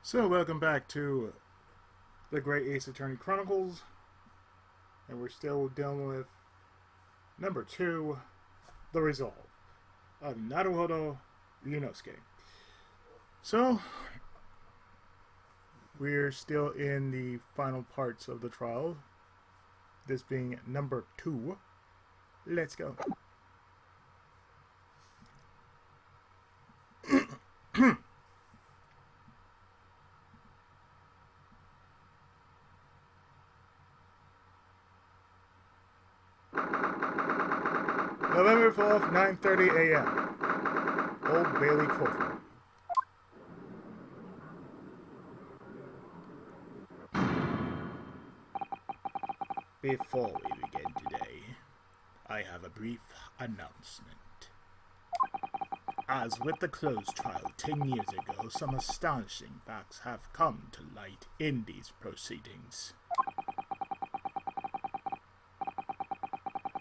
So, welcome back to the Great Ace Attorney Chronicles, and we're still dealing with number 2, The Resolve of Naruhodo Ryunosuke. So, we're still in the final parts of the trial, this being number 2. Let's go. November 12th, 9:30 a.m. Old Bailey Courtroom. Before we begin today, I have a brief announcement. As with the closed trial 10 years ago, some astonishing facts have come to light in these proceedings.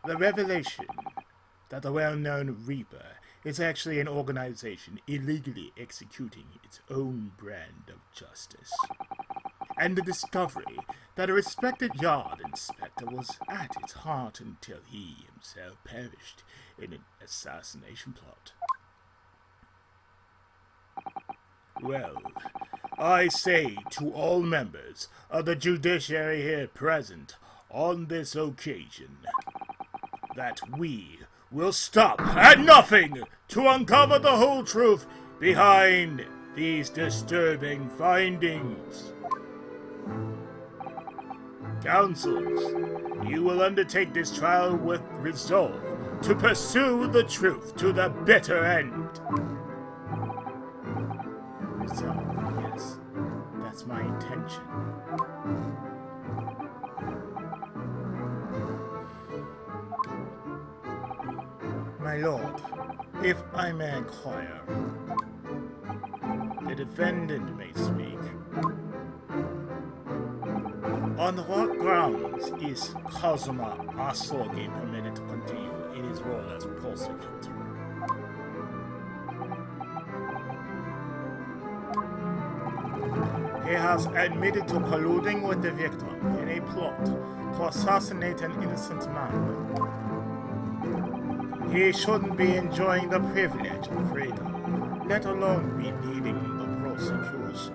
The revelation that the well-known Reaper is actually an organization illegally executing its own brand of justice. And the discovery that a respected yard inspector was at its heart until he himself perished in an assassination plot. Well, I say to all members of the judiciary here present on this occasion that we will stop at nothing to uncover the whole truth behind these disturbing findings. Counsels, you will undertake this trial with resolve to pursue the truth to the bitter end. So, yes, that's my intention. My lord, if I may inquire, the defendant may speak. On what grounds is Kazuma Asogi permitted to continue in his role as prosecutor? He has admitted to colluding with the victim in a plot to assassinate an innocent man. He shouldn't be enjoying the privilege of freedom, let alone be leading the prosecution.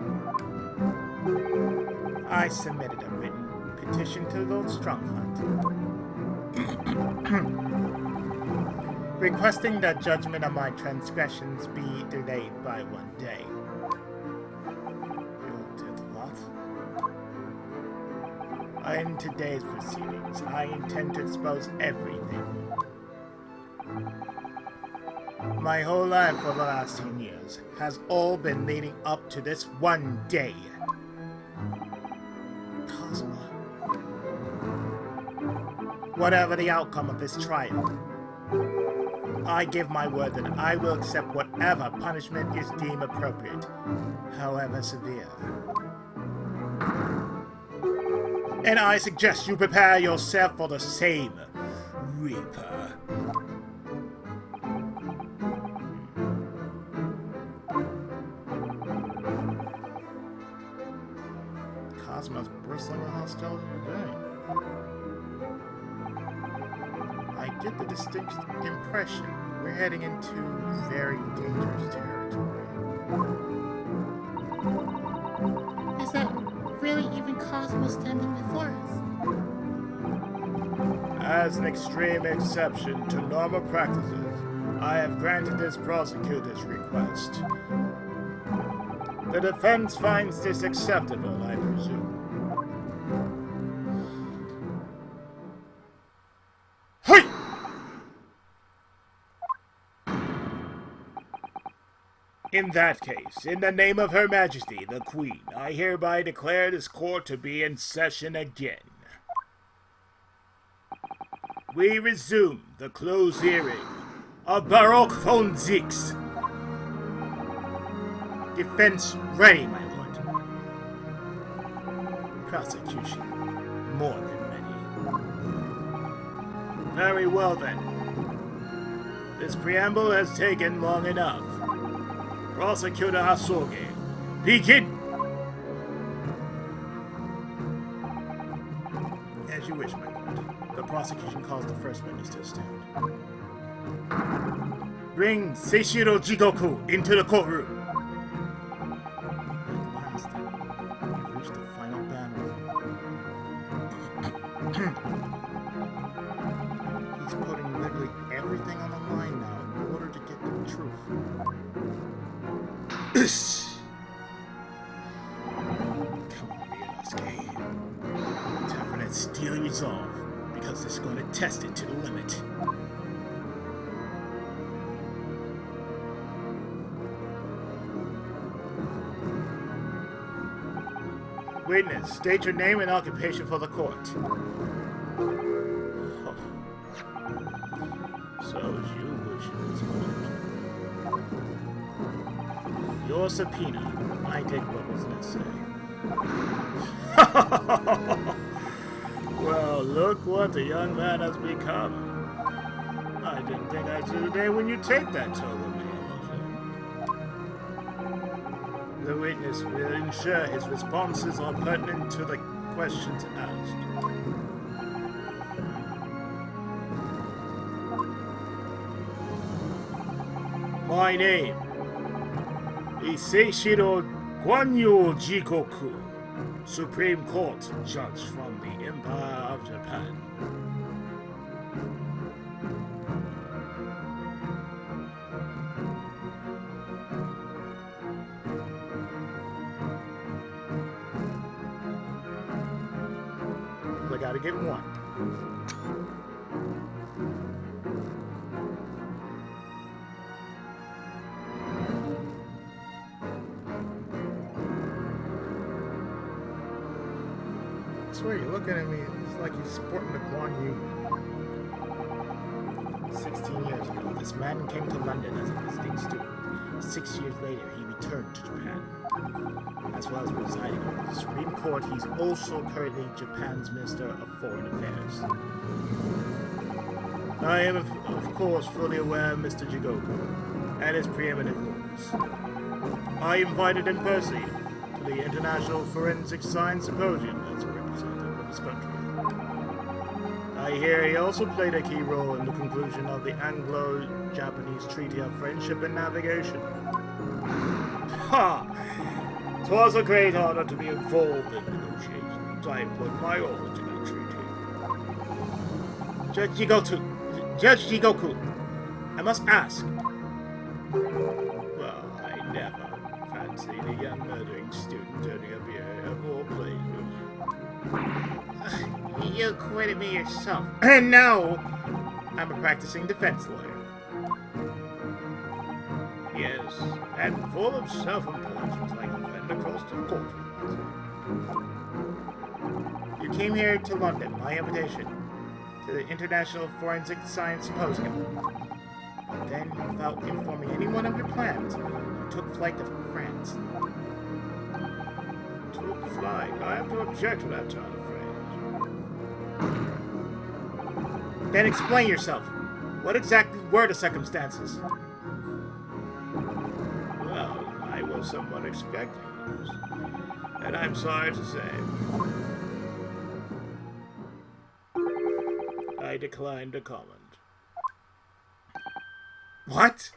I submitted a written petition to Lord Stronghunt, requesting that judgment of my transgressions be delayed by 1 day. You did what? In today's proceedings, I intend to expose everything. My whole life for the last 10 years has all been leading up to this one day. Kazuma. Whatever the outcome of this trial, I give my word that I will accept whatever punishment is deemed appropriate, however severe. And I suggest you prepare yourself for the same, Reaper. Kazuma's bristling with hostility today. I get the distinct impression we're heading into very dangerous territory. Is that really even Kazuma standing before us? As an extreme exception to normal practices, I have granted this prosecutor's request. The defense finds this acceptable, I presume. Hey! In that case, in the name of Her Majesty, the Queen, I hereby declare this court to be in session again. We resume the closed hearing of Baroque von Zix. Defense ready, my lord. Prosecution more than ready. Very well then. This preamble has taken long enough. Prosecutor Hasoge, begin! prosecution calls the first witness to stand. Bring Seishiro Jigoku into the courtroom. At last, we've reached the final battle. He's putting literally everything on the line now in order to get the truth. Come on, Ryunosuke. Time for that steely resolve, because it's going to test it to the limit. Witness, state your name and occupation for the court. Oh. So as you wish, Miss Wood. Your subpoena. I take what was necessary. Well, look what the young man has become. I didn't think I'd see the day when you take that toll of me. The witness will ensure his responses are pertinent to the questions asked. My name is Seishiro Kunio-kun, Supreme Court Judge from the Empire of Japan. I gotta get one. I swear, you're looking at me, it's like you're sporting the Guan Yu. 16 years ago, this man came to London as a visiting student. 6 years later, he returned to Japan. As well as residing over the Supreme Court, he's also currently Japan's Minister of Foreign Affairs. I am, of course, fully aware of Mr. Jigoku and his preeminent roles. I invited him personally to the International Forensic Science Symposium as a representative of his country. I hear he also played a key role in the conclusion of the Anglo-Japanese Treaty of Friendship and Navigation. Ha! 'Twas a great honor to be involved in negotiations. I put my all into that treaty. Judge Jigoku, I must ask. Well, I never fancied a young murdering student turning up here of all places. You acquitted me yourself. And now, I'm a practicing defense lawyer. Yes, and full of self-importance like a friend across the court. You came here to London, my invitation, to the International Forensic Science Symposium. But then, without informing anyone of your plans, you took flight to France. Took flight? I have to object to that turn of phrase. Then explain yourself. What exactly were the circumstances? I was somewhat expecting this, and I'm sorry to say, I declined to comment. What?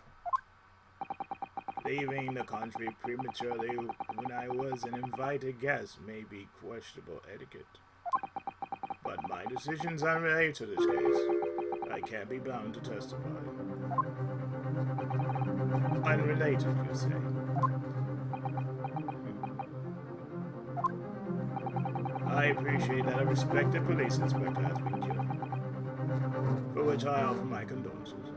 Leaving the country prematurely when I was an invited guest may be questionable etiquette. But my decisions are related to this case. I can't be bound to testify. Unrelated, you say? I appreciate that a respected police inspector has been killed, for which I offer my condolences.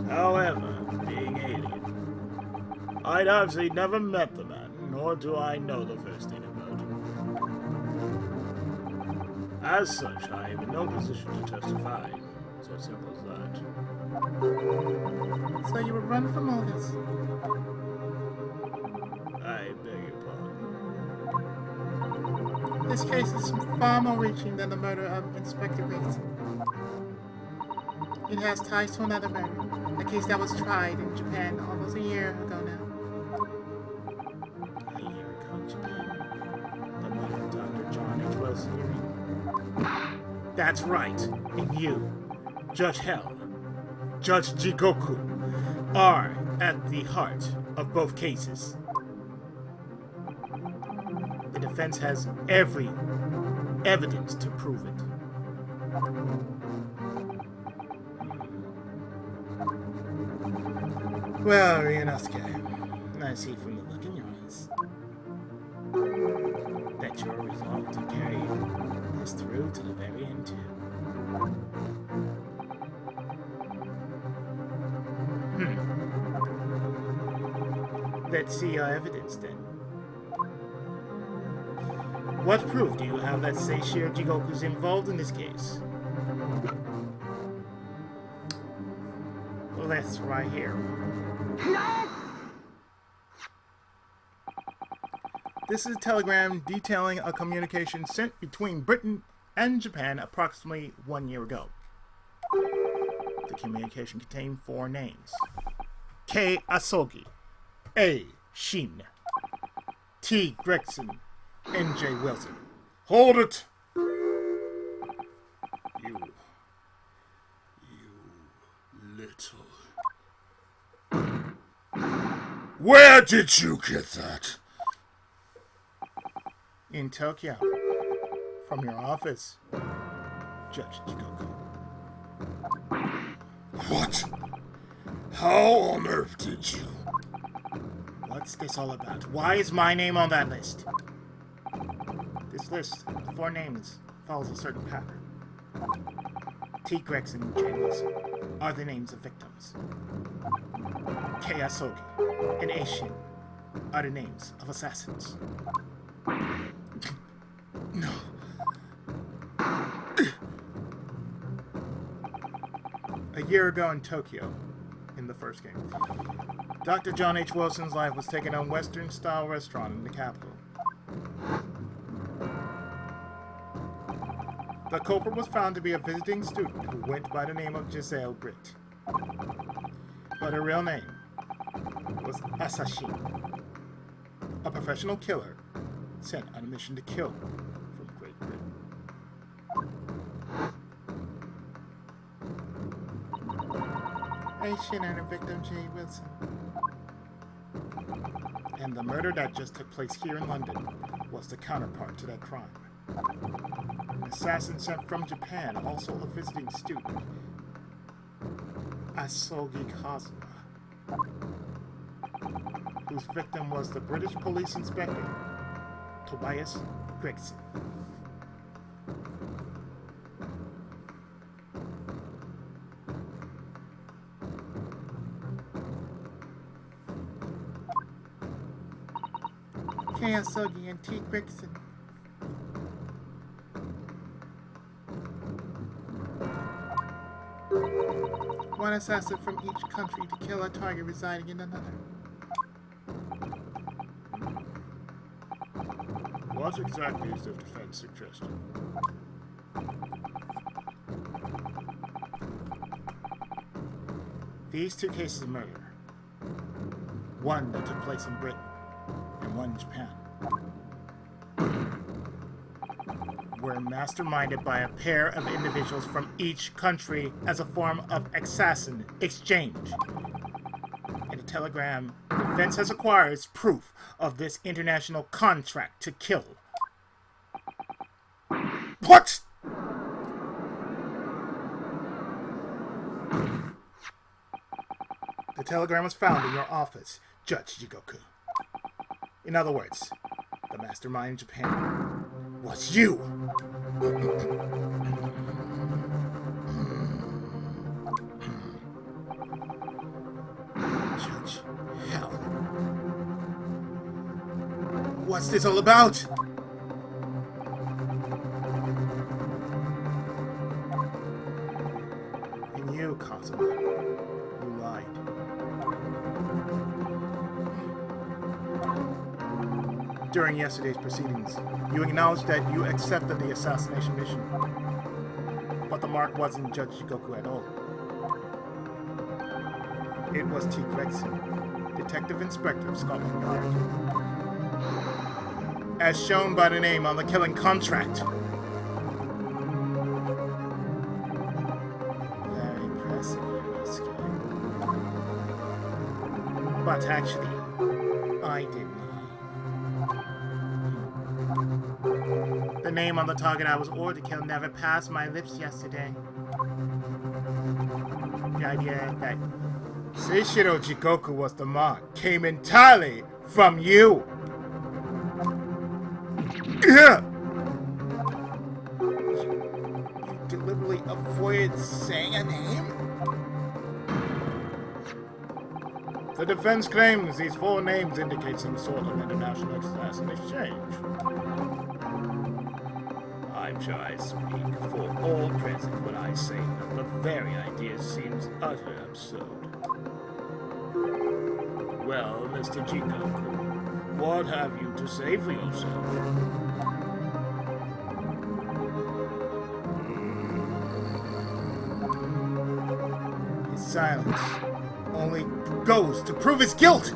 However, being alien, I'd obviously never met the man, nor do I know the first thing about him. As such, I am in no position to testify. So simple as that. So you were running from all this? I beg your pardon. This case is far more reaching than the murder of Inspector Reese. It has ties to another murder, a case that was tried in Japan almost a year ago now. A year ago in Japan? The murder of Dr. John H. Wilson, you mean? That's right. And you, Judge Hell, Judge Jigoku, are at the heart of both cases. The defense has every evidence to prove it. Well, Ryunosuke, I see from the look in your eyes that you're resolved to carry this through to the very end, too. Let's see your evidence, then. What proof do you have that Seishiro Jigoku's involved in this case? Well, that's right here. This is a telegram detailing a communication sent between Britain and Japan approximately 1 year ago. The communication contained 4 names. K. Asogi, A. Shin, T. Gregson, and J. Wilson. Hold it! You little... Where did you get that? In Tokyo. From your office, Judge Jigoku. What? How on earth did you? What's this all about? Why is my name on that list? This list of 4 names follows a certain pattern. T. Gregson and J. Wilson are the names of victims. K. Asogi and A. Shin are the names of assassins. No. A year ago in Tokyo, in the first game, Dr. John H. Wilson's life was taken at a Western-style restaurant in the capital. The culprit was found to be a visiting student who went by the name of Giselle Britt. But her real name was Assassin, a professional killer sent on a mission to kill from Great Britain. Assassin and her victim, J. Wilson. And the murder that just took place here in London was the counterpart to that crime. An assassin sent from Japan, also a visiting student, Asogi Kazuma, whose victim was the British police inspector, Tobias Gregson. K. Asogi and T. Gregson. One assassin from each country to kill a target residing in another. What exactly is the defense suggesting? These 2 cases of murder, one that took place in Britain and one in Japan, were masterminded by a pair of individuals from each country as a form of assassin exchange. In a telegram, the defense has acquired proof of this international contract to kill. What? The telegram was found in your office, Judge Jigoku. In other words, the mastermind in Japan was you. Judge Hell. What's this all about? And you, Kazuma, you lied. During yesterday's proceedings, you acknowledged that you accepted the assassination mission. But the mark wasn't Judge Jigoku at all. It was T. Gregson, Detective Inspector of Scotland Yard. As shown by the name on the killing contract. But actually, I didn't. The name on the target I was ordered to kill never passed my lips yesterday. The idea that Seishiro Jigoku was the mark came entirely from you. You deliberately avoided saying a name? The defense claims these 4 names indicate some sort of international assassin exchange. I'm sure I speak for all present when I say that the very idea seems utterly absurd. Well, Mr. Jigoku, what have you to say for yourself? His silence only goes to prove his guilt!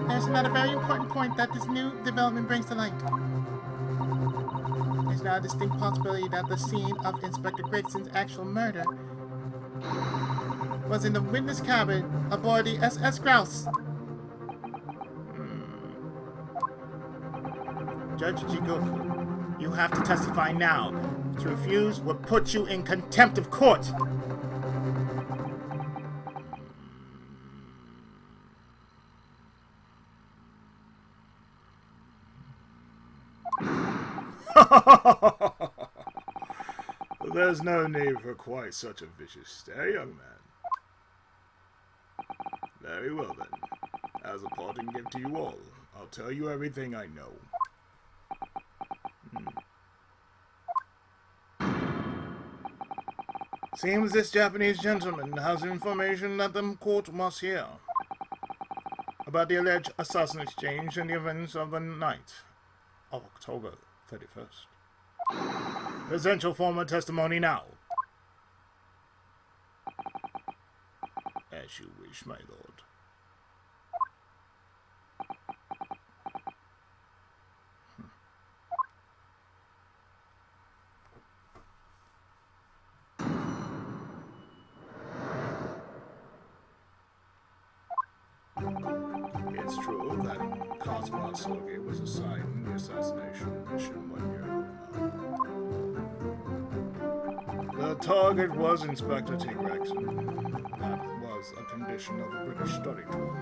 There's another very important point that this new development brings to light. There's now a distinct possibility that the scene of Inspector Gregson's actual murder was in the witness cabin aboard the SS Grouse. Judge Jigoku, you have to testify now. To refuse will put you in contempt of court. There's no need for quite such a vicious stare, young man. Very well then. As a parting gift to you all, I'll tell you everything I know. Seems this Japanese gentleman has information that the court must hear about the alleged assassin exchange and the events of the night of October 31st. Present your former testimony now. As you wish, my lord. It's true that Kazuma Soge was assigned the assassination mission 1 year ago. The target was Inspector T. Gregson. That was a condition of the British study tour.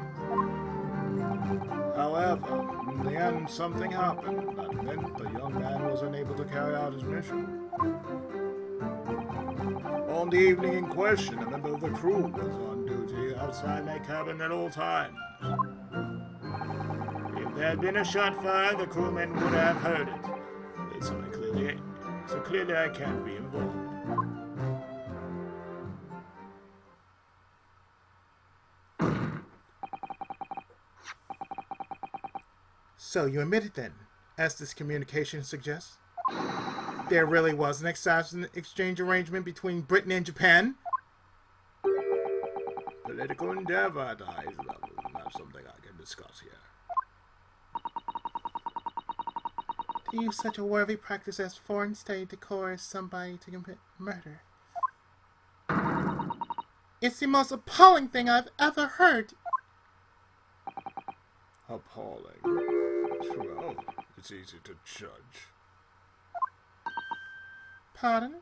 However, in the end, something happened that meant the young man was unable to carry out his mission. On the evening in question, a member of the crew was on duty outside my cabin at all times. If there had been a shot fired, the crewmen would have heard it. So clearly I can't be involved. So you admit it then, as this communication suggests? There really was an assassin exchange arrangement between Britain and Japan? Political endeavor at the highest level, not something I can discuss here. To use such a worthy practice as foreign state to coerce somebody to commit murder. It's the most appalling thing I've ever heard. Appalling? Well, it's easy to judge. Pardon?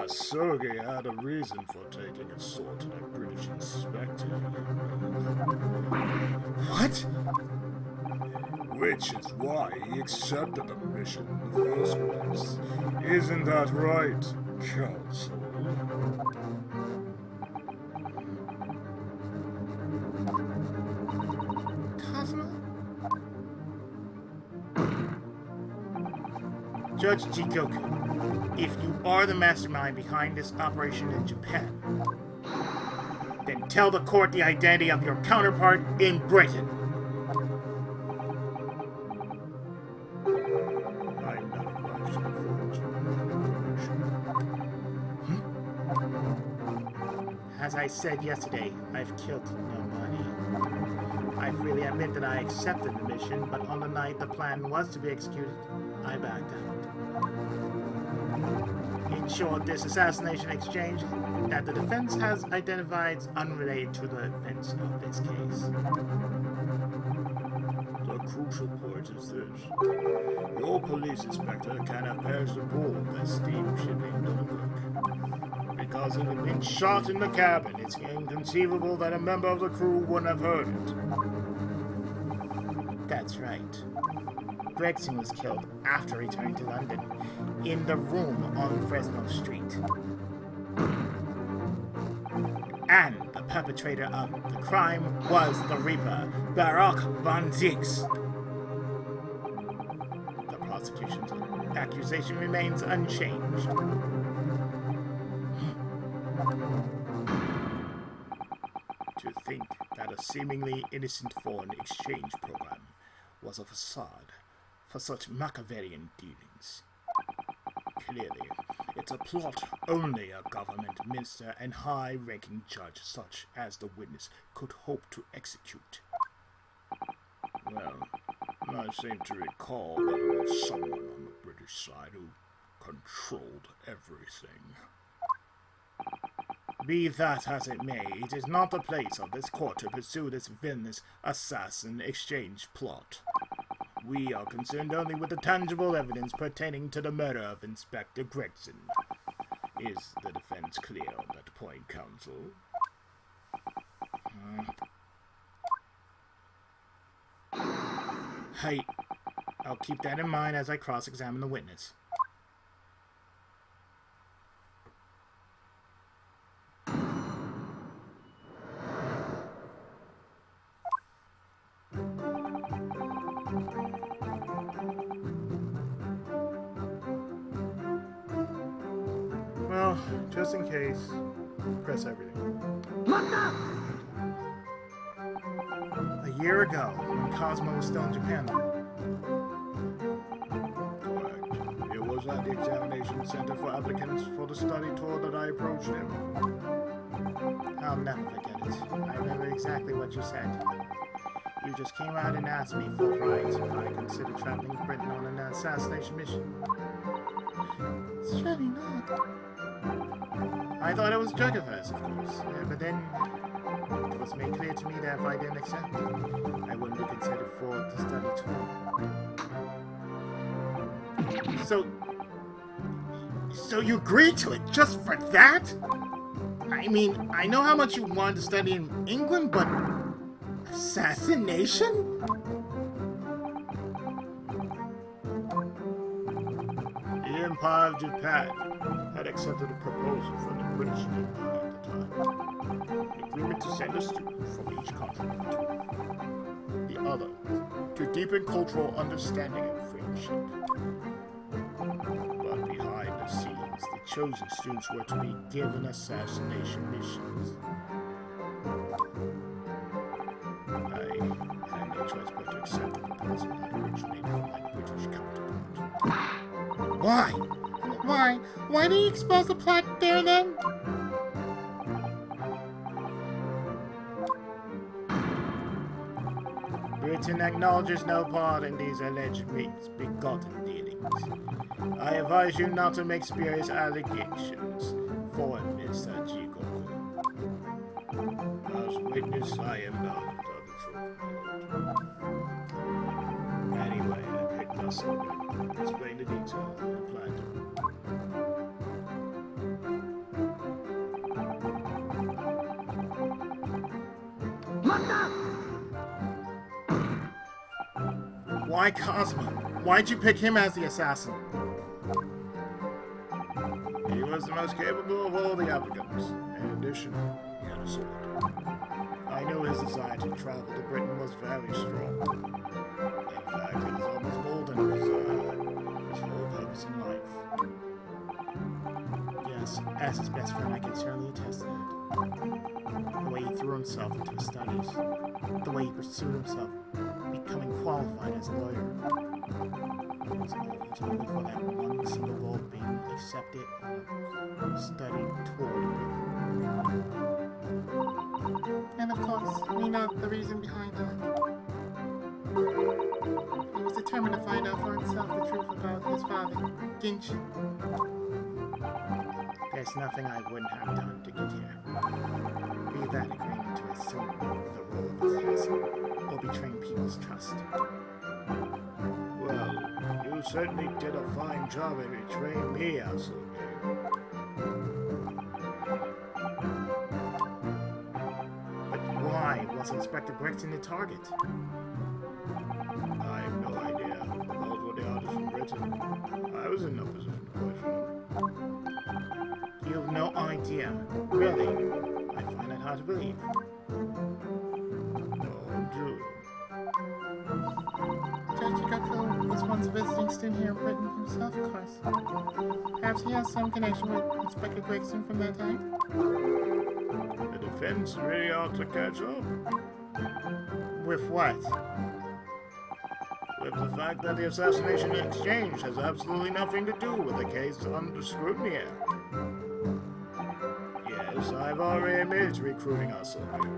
Soge had a reason for taking a sword to that British inspector. What? Which is why he accepted the mission in the first place. Isn't that right, Counsel? Kazuma? Judge Jigoku, if you are the mastermind behind this operation in Japan, then tell the court the identity of your counterpart in Britain. I'm not obliged to divulge information. As I said yesterday, I've killed nobody. I freely admit that I accepted the mission, but on the night the plan was to be executed, I backed out. In In short, this assassination exchange that the defense has identified is unrelated to the events of this case. The crucial point is this. Your police inspector cannot bear the rule that steamshipping doesn't work. Because it had been shot in the cabin, it's inconceivable that a member of the crew wouldn't have heard it. That's right. Gregson was killed after returning to London, in the room on Fresno Street. And the perpetrator of the crime was the Reaper, Barak von Zix. The prosecution's accusation remains unchanged. To think that a seemingly innocent foreign exchange program was a facade for such Machiavellian dealings. Clearly, it's a plot only a government minister and high-ranking judge such as the witness could hope to execute. Well, I seem to recall that it was someone on the British side who controlled everything. Be that as it may, it is not the place of this court to pursue this villainous assassin exchange plot. We are concerned only with the tangible evidence pertaining to the murder of Inspector Gregson. Is the defense clear on that point, counsel? Hey, I'll keep that in mind as I cross-examine the witness. Well, just in case, press everything. A year ago, when Cosmo was still in Japan. Correct. It was at the examination center for applicants for the study tour that I approached him. I'll never forget it. I remember exactly what you said. You just came out and asked me forthright if I considered traveling to Britain on an assassination mission. Surely not. I thought it was a joke of hers, of course. But then it was made clear to me that if I didn't accept it, I wouldn't be considered for the study tour. So you agreed to it just for that? I mean, I know how much you wanted to study in England, but assassination? The Empire of Japan had accepted a proposal from the British Empire at the time. An agreement to send a student from each country to the other to deepen cultural understanding and friendship. But behind the scenes, the chosen students were to be given assassination missions. I had no choice but to accept the proposal that originated from my British counterpart. Why? Why did you expose the plot there then? Britain acknowledges no part in these alleged misbegotten dealings. I advise you not to make spurious allegations for Mr. Jigoku. As witness, I am not the truth. Anyway, I picked us up and explain the details of the plan. Why Cosmo? Why'd you pick him as the assassin? He was the most capable of all the applicants. In addition, he had a sword. I knew his desire to travel to Britain was very strong. In fact, it was almost more than a desire. His whole purpose in life. Yes, as his best friend, I can certainly attest to it. The way he threw himself into his studies. The way he pursued himself, becoming qualified as a lawyer. It was only for that one single goal of being accepted on a study tour. And of course, we know the reason behind that. He was determined to find out for himself the truth about his father, Ginchi. There's nothing I wouldn't have done to get here. Be that agreement to assume the role of assassin or betraying people's trust. Well, you certainly did a fine job at betraying me, Asogi. But why was Inspector Gregson the target? I have no idea. Those were the orders from Britain. I was in no position to question them. You have no idea. Really? I find it hard to believe. Oh, Drew. Judge Goku was once a visiting student here in Britain himself, of course. Perhaps he has some connection with Inspector Gregson from that time? The defense really ought to catch up. With what? With the fact that the assassination exchange has absolutely nothing to do with the case under scrutiny here. Yes, I've already admitted to recruiting Asogi.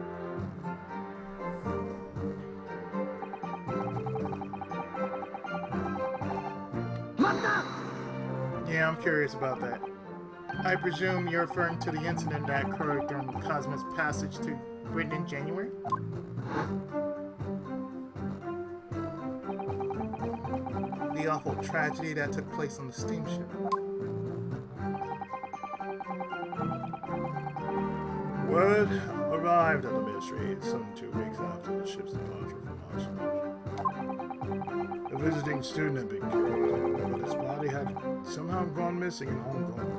Yeah, I'm curious about that. I presume you're referring to the incident that occurred during Cosmo's passage to Britain in January? The awful tragedy that took place on the steamship. Word arrived at the ministry some 2 weeks after the ship's departure from Oxford. A visiting student had been killed, but his body had somehow gone missing in Hong Kong.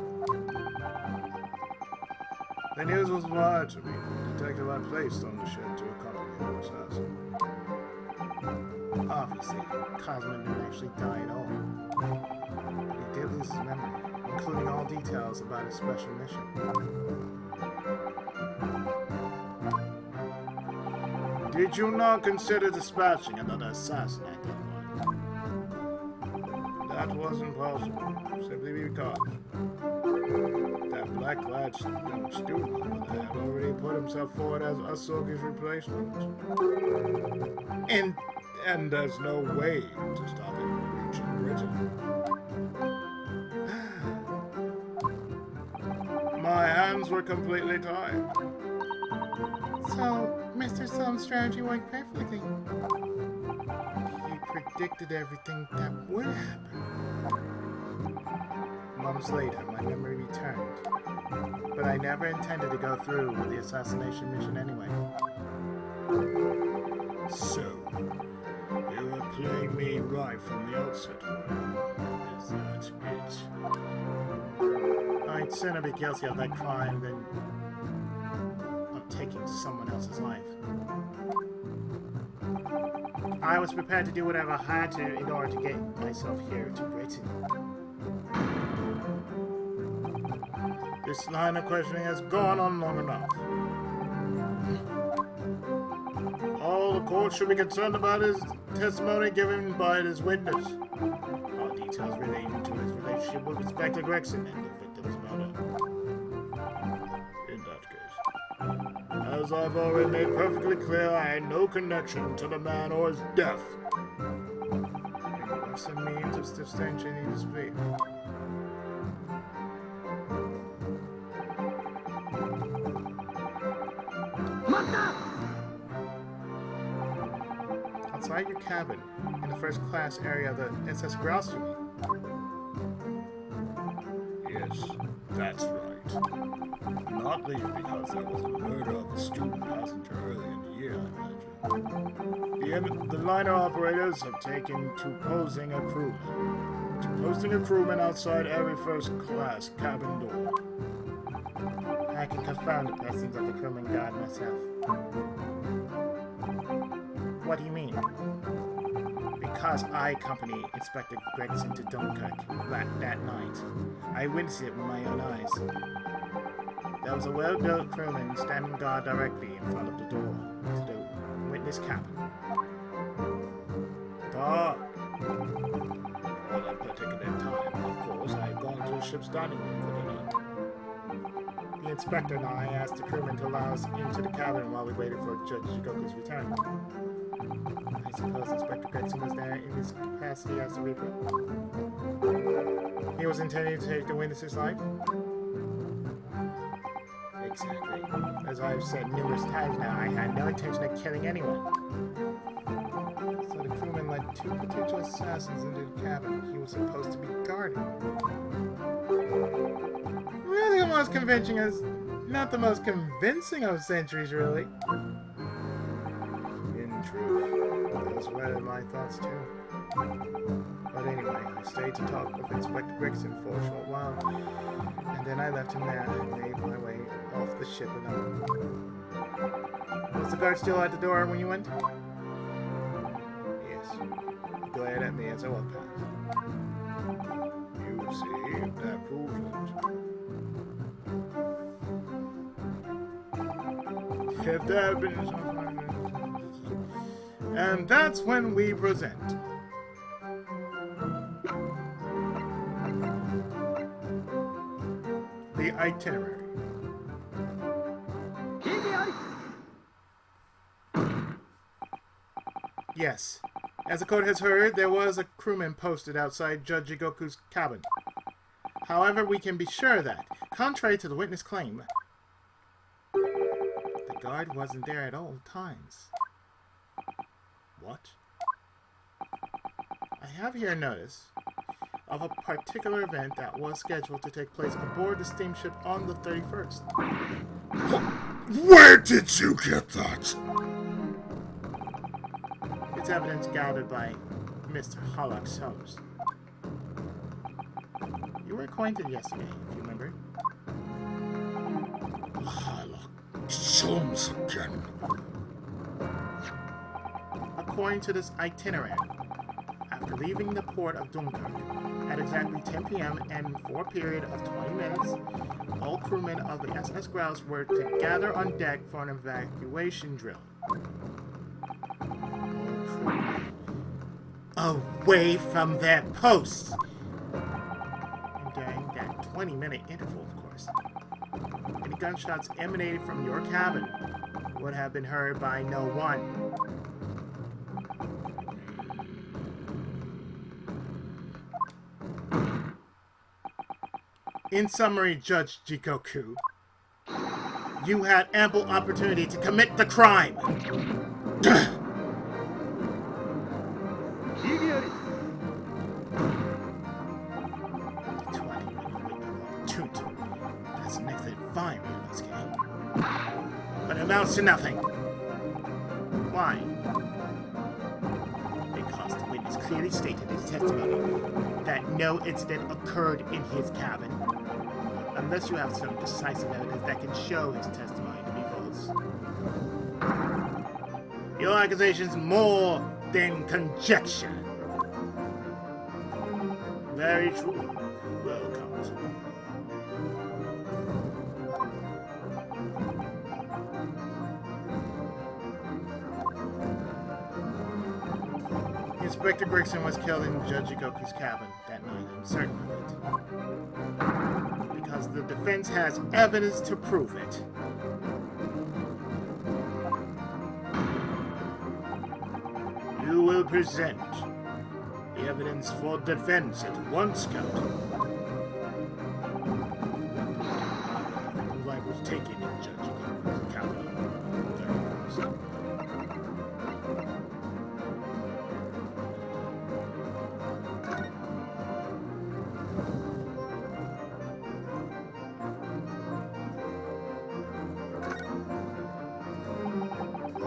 The news was wired to me from the detective I placed on the ship to accompany the assassin. Obviously, Cosmo didn't actually die at all. But he did lose his memory, including all details about his special mission. Did you not consider dispatching another assassin at that point? That wasn't possible, simply because that black-clad young student had already put himself forward as Asogi's replacement. And there's no way to stop him from reaching Britain. My hands were completely tied. So, Mr. Sum's strategy worked perfectly. He predicted everything that would happen. Months later, my memory returned. But I never intended to go through with the assassination mission anyway. So, you were playing me right from the outset, is that it? I'd sooner be guilty of that crime than of taking someone else's life. I was prepared to do whatever I had to in order to get myself here to Britain. This line of questioning has gone on long enough. All the court should be concerned about is testimony given by his witness. All details relating to his relationship with Inspector Gregson and the victim's murder. In that case, as I've already made perfectly clear, I had no connection to the man or his death. And some means of substantiating his plea. Outside your cabin, in the first class area of the SS Grouse, you mean? Yes, that's right. Not least because there was a murder of a student passenger early in the year, I imagine. The liner operators have taken to posting a crewman outside every first-class cabin door. I can confirm the presence of the crewman guard myself. What do you mean? Because I accompanied Inspector Gregson to Dunkirk that night. I witnessed it with my own eyes. There was a well-built crewman standing guard directly in front of the door to the witness cabin. Ah! At that particular time, of course, I had gone to the ship's dining room for dinner. The inspector and I asked the crewman to allow us into the cabin while we waited for Judge Shigoku's return. I suppose Inspector Gregson was there in his capacity as the Reaper. He was intending to take the witness's life? Exactly. As I've said numerous times now, I had no intention of killing anyone. So the crewman led 2 potential assassins into the cabin he was supposed to be guarding. Really, the most convincing is not the most convincing of centuries, really. In truth, those were my thoughts too. But anyway, I stayed to talk with Inspector Gregson for a short while, and then I left him there and made my way off the ship alone. Was the guard still at the door when you went? Yes. He glared at me as I walked past. You see, that proves it. If that had been something. And that's when we present the itinerary. Yes. As the court has heard, there was a crewman posted outside Judge Jigoku's cabin. However, we can be sure that, contrary to the witness claim, the guard wasn't there at all times. What? I have here a notice of a particular event that was scheduled to take place aboard the steamship on the 31st. Where did you get that? It's evidence gathered by Mr. Hollock Soames. You were acquainted yesterday, if you remember. Hollock Soames again. According to this itinerary, after leaving the port of Dunkirk at exactly 10 p.m. and for a period of 20 minutes, all crewmen of the SS Grouse were to gather on deck for an evacuation drill. Away from their posts! And during that 20-minute interval, of course, any gunshots emanating from your cabin would have been heard by no one. In summary, Judge Jigoku, you had ample opportunity to commit the crime. That's an excellent fine, Ryunosuke. But it amounts to nothing. Why? Because the witness clearly stated in his testimony that no incident occurred in his cabin. Unless you have some decisive evidence that can show his testimony to be false. Your accusation's more than conjecture. Very true. Well, counsel. Inspector Gregson was killed in Judge Jigoku's cabin that night. I'm certain of it. Because the defense has evidence to prove it. You will present the evidence for defense at once, Captain. Whose life was taken in Judge Jigoku's cabin.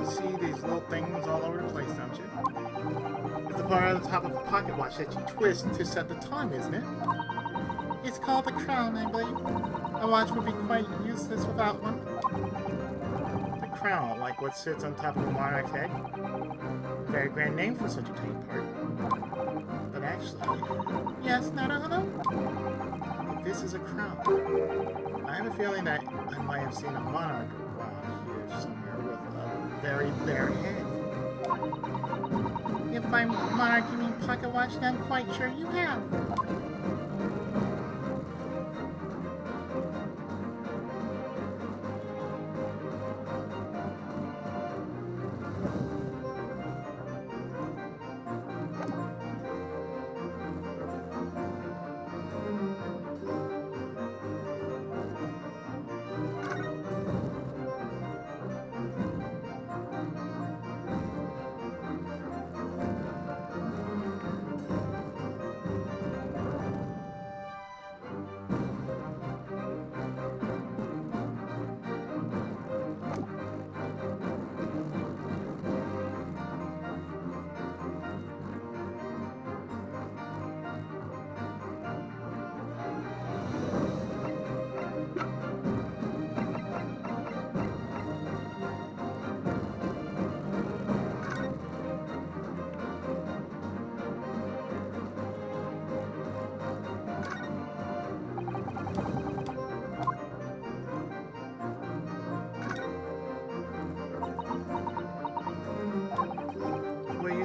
See these little things all over the place, don't you? It's the part on the top of a pocket watch that you twist to set the time, isn't it? It's called the crown, I believe. A watch would be quite useless without one. The crown, like what sits on top of a monarch's head. Very grand name for such a tiny part. But actually, yes, Naruto? If this is a crown, I have a feeling that I might have seen a monarch around here somewhere with a very bare head. If by monarch you mean pocket watch, then I'm quite sure you have.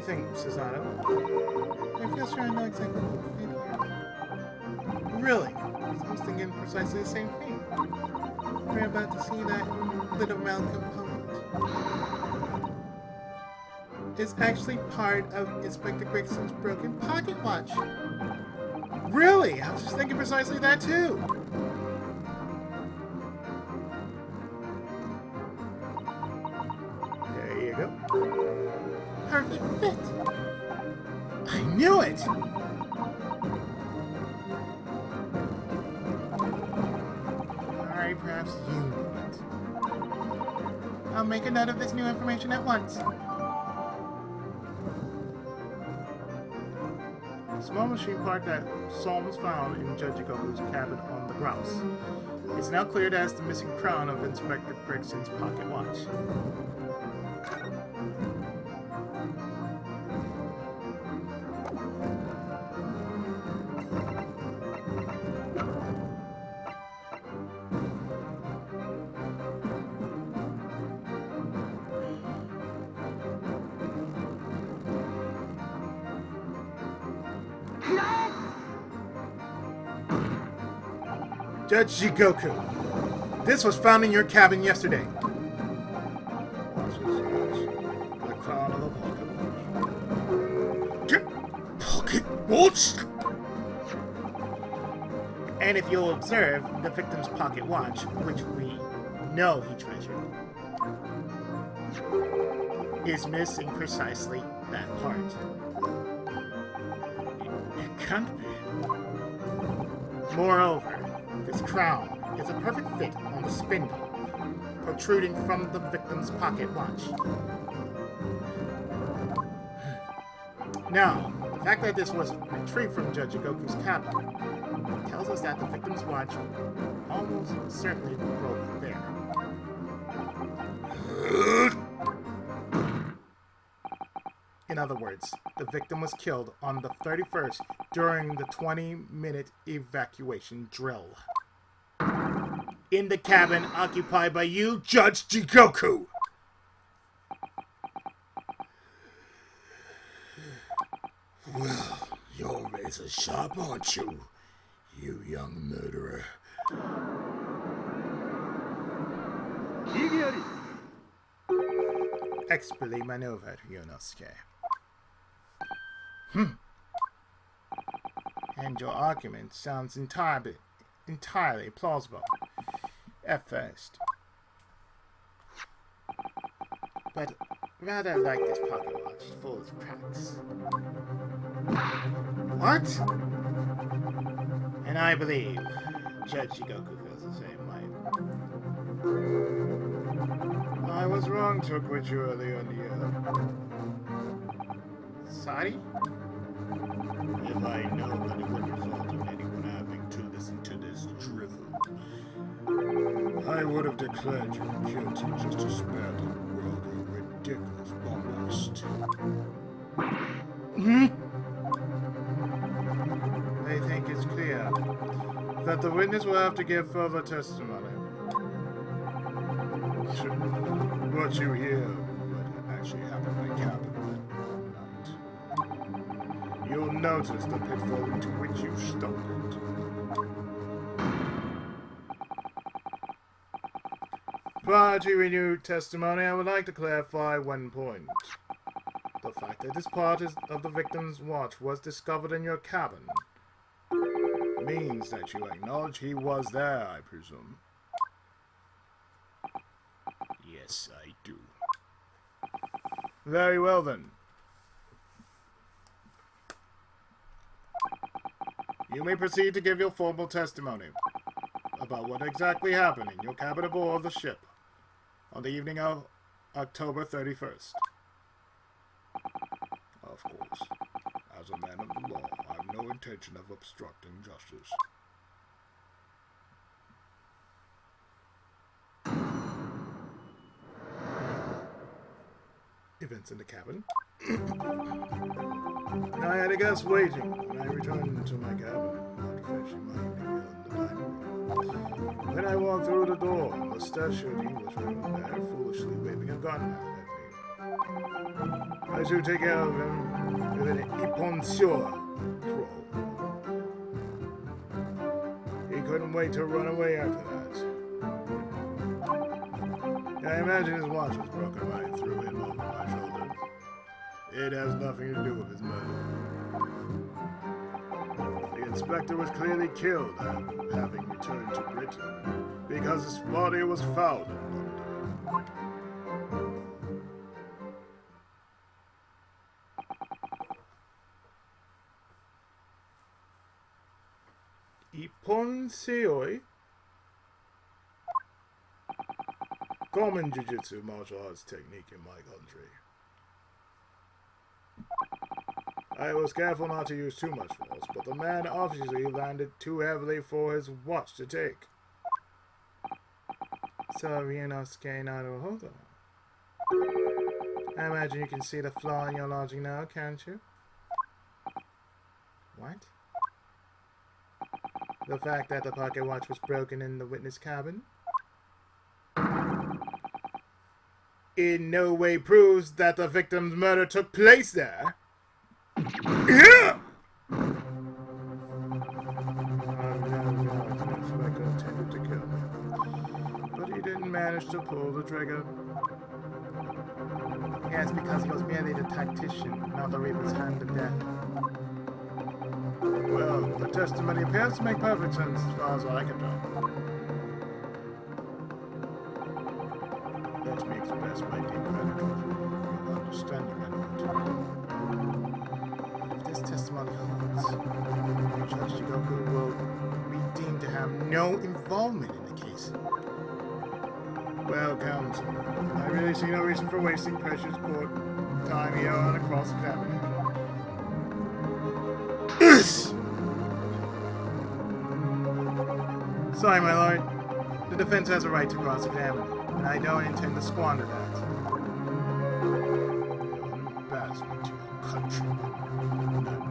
think, Cesaro? I feel sure I know exactly what we did here. Really? I was thinking precisely the same thing. We're about to see that little round component. It's actually part of Inspector Grigson's broken pocket watch. Really? I was just thinking precisely that too. There you go. Perfect fit. I knew it! Alright, perhaps you knew it. I'll make a note of this new information at once. A small machine part that Solms found in Judge Goku's cabin on the grouse. It's now cleared as the missing crown of Inspector Grigson's pocket watch. Judge Jigoku, this was found in your cabin yesterday. The crown of the pocket watch. And if you'll observe, the victim's pocket watch, which we know he treasured, is missing precisely that part. It can't be. Moreover, this crown is a perfect fit on the spindle protruding from the victim's pocket watch. Now, the fact that this was retrieved from Judge Goku's cabin tells us that the victim's watch almost certainly broke there. In other words, the victim was killed on the 31st during the 20-minute evacuation drill. In the cabin occupied by you, Judge Jigoku! Well, you're razor sharp, aren't you, you young murderer? Expertly maneuvered, Yonosuke. And your argument sounds entirely plausible at first. But rather like this pocket watch full of cracks. What? And I believe Judge Jigoku feels the same way. I was wrong to acquit you earlier in the year. Sorry? If I know that it would result in anyone having to listen to this drivel, I would have declared you guilty just to spare the world your ridiculous bombast. I think it's clear that the witness will have to give further testimony. What you hear what actually happened in my cabin that night. You'll notice the pitfall into which you stumbled. Prior to renewed testimony, I would like to clarify one point. The fact that this part of the victim's watch was discovered in your cabin means that you acknowledge he was there, I presume. Yes, I do. Very well then. You may proceed to give your formal testimony about what exactly happened in your cabin aboard the ship on the evening of October 31st. Of course. As a man of the law, I have no intention of obstructing justice. Events in the cabin. I had a guest waiting when I returned to my cabin after finishing my evening meal in the dining room. When I walked through the door, a mustachioed Englishman was there, foolishly waving a gun at me. I should take care of him with an Ippon-sure troll. He couldn't wait to run away after that. I imagine his watch was broken when I threw him over my shoulder. It has nothing to do with his murder. The inspector was clearly killed after having returned to Britain because his body was found in London. Ippon Seoi? Common Jiu-Jitsu martial arts technique in my country. I was careful not to use too much force, but the man obviously landed too heavily for his watch to take. So, Ryunosuke Naruhodo. I imagine you can see the flaw in your logic now, can't you? What? The fact that the pocket watch was broken in the witness cabin? In no way proves that the victim's murder took place there. Yeah! No, Inspector intended to kill me. But he didn't manage to pull the trigger. Yes, because he was merely the tactician, not the Reaper's hand of death. Well, the testimony appears to make perfect sense as far as I can tell. Let me express my deep gratitude for your understanding, my lord. But if this testimony holds, Judge Jigoku will be deemed to have no involvement in the case. Well, counsel, I really see no reason for wasting precious court time here on a cross-examination. Sorry, my lord. The defense has a right to cross-examine, and I don't intend to squander that. You're an embarrassment to your countrymen, and I'm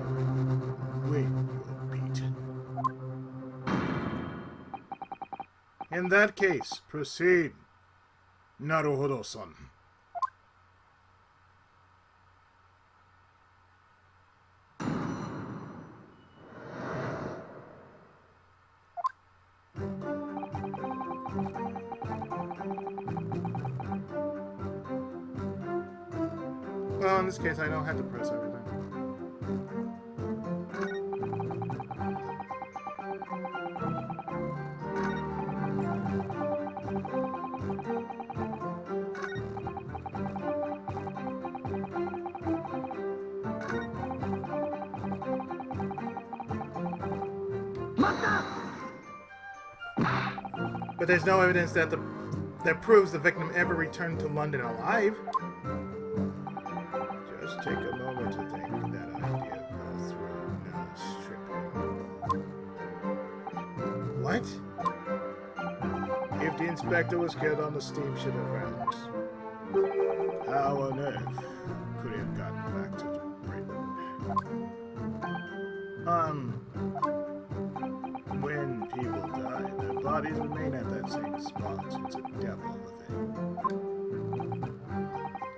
when you're beaten. In that case, proceed, Naruhodo-san. Well, in this case, I don't have to press everything. But there's no evidence that proves the victim ever returned to London alive. Just take a moment to think that idea goes through now stripping. What? If the inspector was killed on the steamship of France, how on earth could he have gotten back to Britain? When people die, their bodies remain at that same spot. It's a devil of a thing.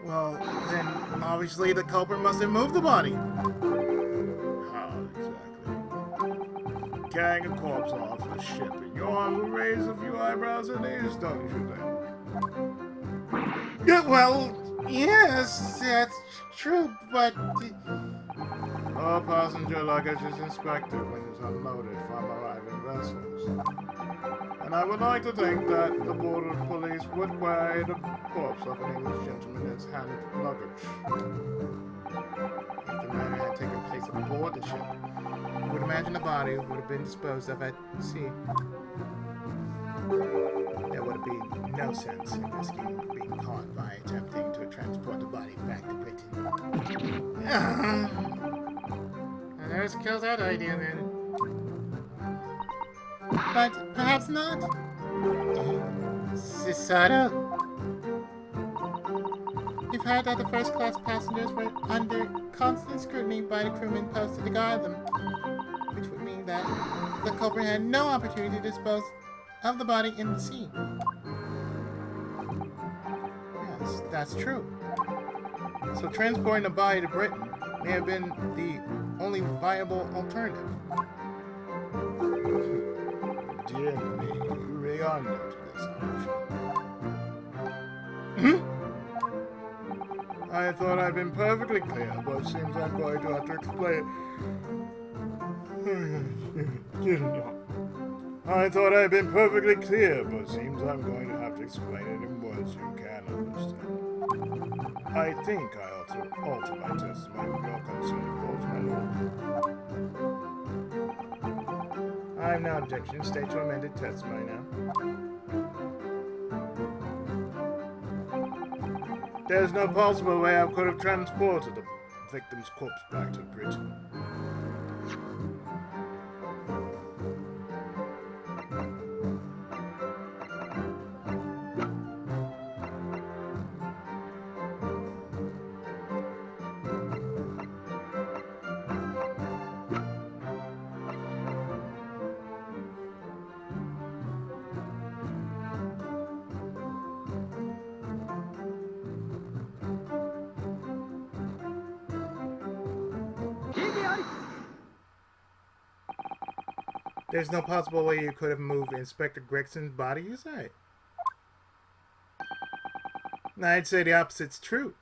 Well, then, obviously the culprit must have moved the body. How exactly? Carrying a corpse off a ship, and your arms will raise a few eyebrows and ears, don't you think? Yeah, well, yes, that's true, but... All passenger luggage is inspected when it's unloaded from arriving vessels. And I would like to think that the border police would carry the corpse of an English gentleman as hand luggage. If the murder had taken place aboard the ship, you would imagine the body would have been disposed of at sea. There would be no sense in risking being caught by attempting to transport the body back to Britain. Let's kill that idea then. But perhaps not. Cesaro? You've heard that the first-class passengers were under constant scrutiny by the crewmen posted to guard them, which would mean that the culprit had no opportunity to dispose of the body in the sea. Yes, that's true. So transporting a body to Britain may have been the only viable alternative. Dear me, you really are new to this option. I thought I'd been perfectly clear, but it seems I'm going to have to explain. I thought I had been perfectly clear, but it seems I'm going to have to explain it in words you can understand. I think I ought to alter my testimony with your consent, of course, my lord. I have no objection. State your amended testimony now. There's no possible way I could have transported the victim's corpse back to Britain. There's no possible way you could have moved Inspector Gregson's body, you say? I'd say the opposite's true.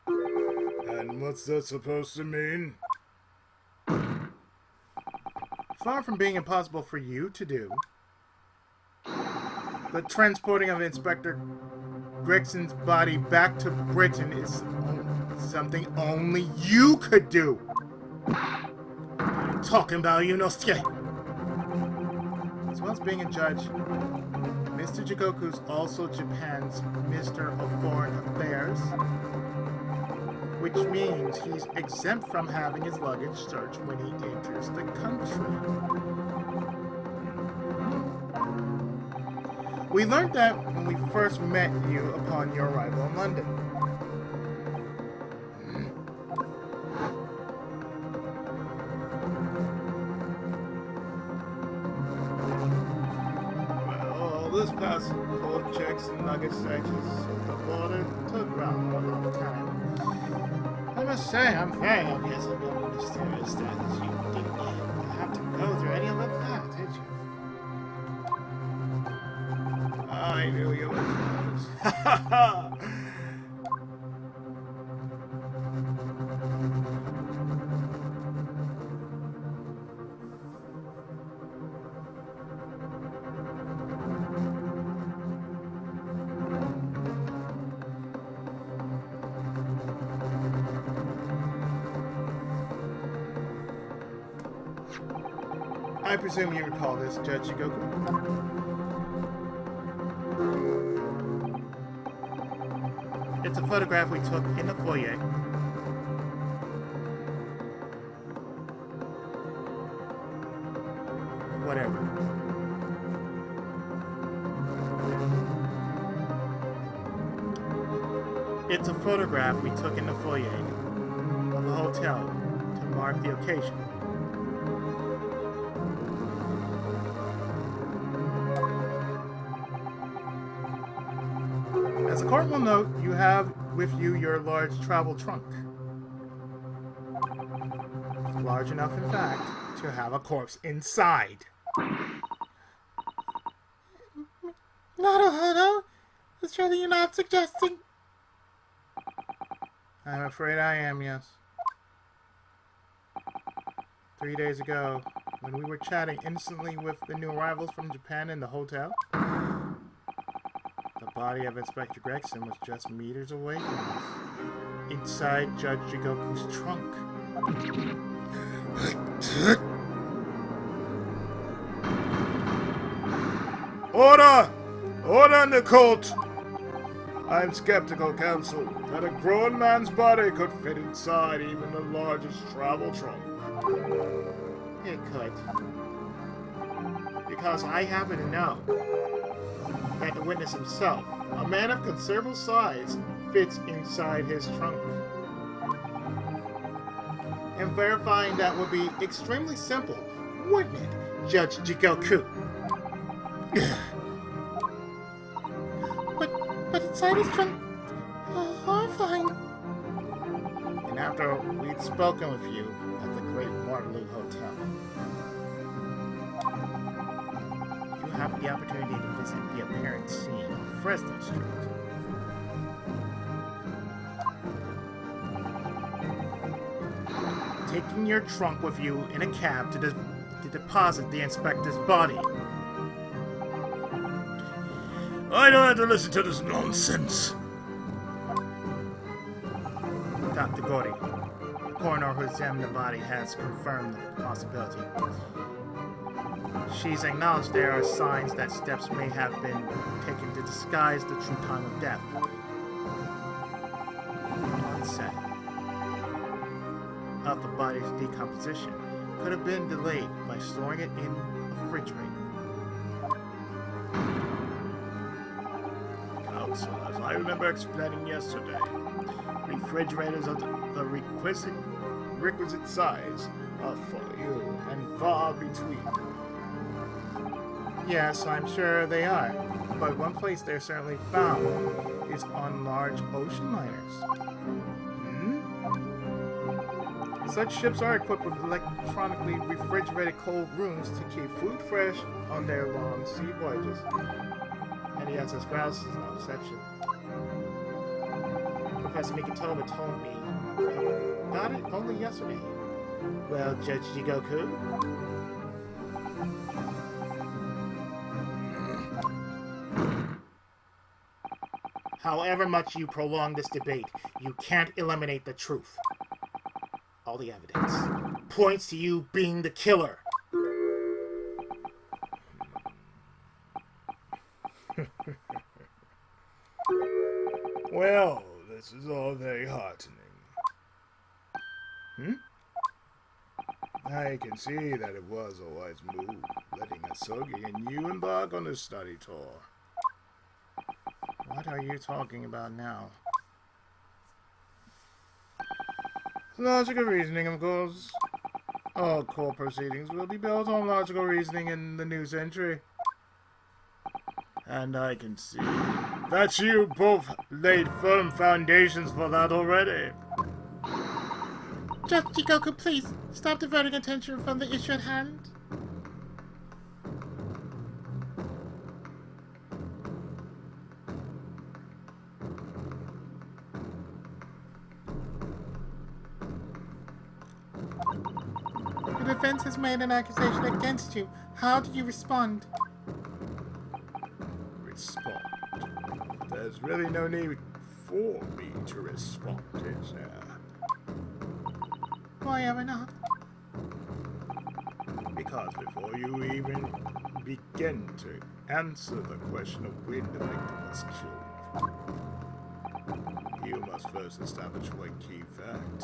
And what's that supposed to mean? Far from being impossible for you to do, the transporting of Inspector Gregson's body back to Britain is something only you could do. Talking about Yunosuke. As well as being a judge, Mr. Jigoku's also Japan's Minister of Foreign Affairs, which means he's exempt from having his luggage searched when he enters the country. We learned that when we first met you upon your arrival in London. This passport checks and luggage searches at the border took rather a long time. I must say, I'm very obvious of your mysterious strategy. You didn't have to go through any of that, did you? I knew you would. Ha ha ha! I presume you recall this, Judge Jigoku? It's a photograph we took in the foyer. Whatever. It's a photograph we took in the foyer of a hotel to mark the occasion. As the court will note, you have with you your large travel trunk. Large enough, in fact, to have a corpse inside. Naruhodo? Surely you're not suggesting? I'm afraid I am, yes. 3 days ago, when we were chatting instantly with the new arrivals from Japan in the hotel, the body of Inspector Gregson was just meters away from us, inside Judge Jigoku's trunk. Order! Order in the court! I'm skeptical, counsel, that a grown man's body could fit inside even the largest travel trunk. It could. Because I happen to know that the witness himself, a man of considerable size, fits inside his trunk. And verifying that would be extremely simple, wouldn't it, Judge Jigoku? but inside his trunk, horrifying. after we'd spoken with you at the Great Waterloo Hotel. You have the opportunity to visit the apparent scene on Fresno Street. Taking your trunk with you in a cab to deposit the inspector's body. I don't have to listen to this nonsense. Dr. Gordy, the coroner who examined the body, has confirmed the possibility. She's acknowledged there are signs that steps may have been taken to disguise the true time of death. Onset of the body's decomposition could have been delayed by storing it in a refrigerator. Counsel, as I remember explaining yesterday, refrigerators of the requisite size are few and far between. Yes, I'm sure they are. But one place they're certainly found is on large ocean liners. Such ships are equipped with electronically refrigerated cold rooms to keep food fresh on their long sea voyages. And yes, as grouse is no exception. Professor Mikitoba told me about it only yesterday. Well, Judge Jigoku? However much you prolong this debate, you can't eliminate the truth. All the evidence points to you being the killer. Well, this is all very heartening. I can see that it was a wise move, letting Asogi and you embark on this study tour. What are you talking about now? Logical reasoning, of course. All court proceedings will be built on logical reasoning in the new century. And I can see that you both laid firm foundations for that already. Judge Jigoku, please, stop diverting attention from the issue at hand. The defense has made an accusation against you. How do you respond? Respond? There's really no need for me to respond, is there? Why ever not? Because before you even begin to answer the question of when the victim was killed, you must first establish one key fact.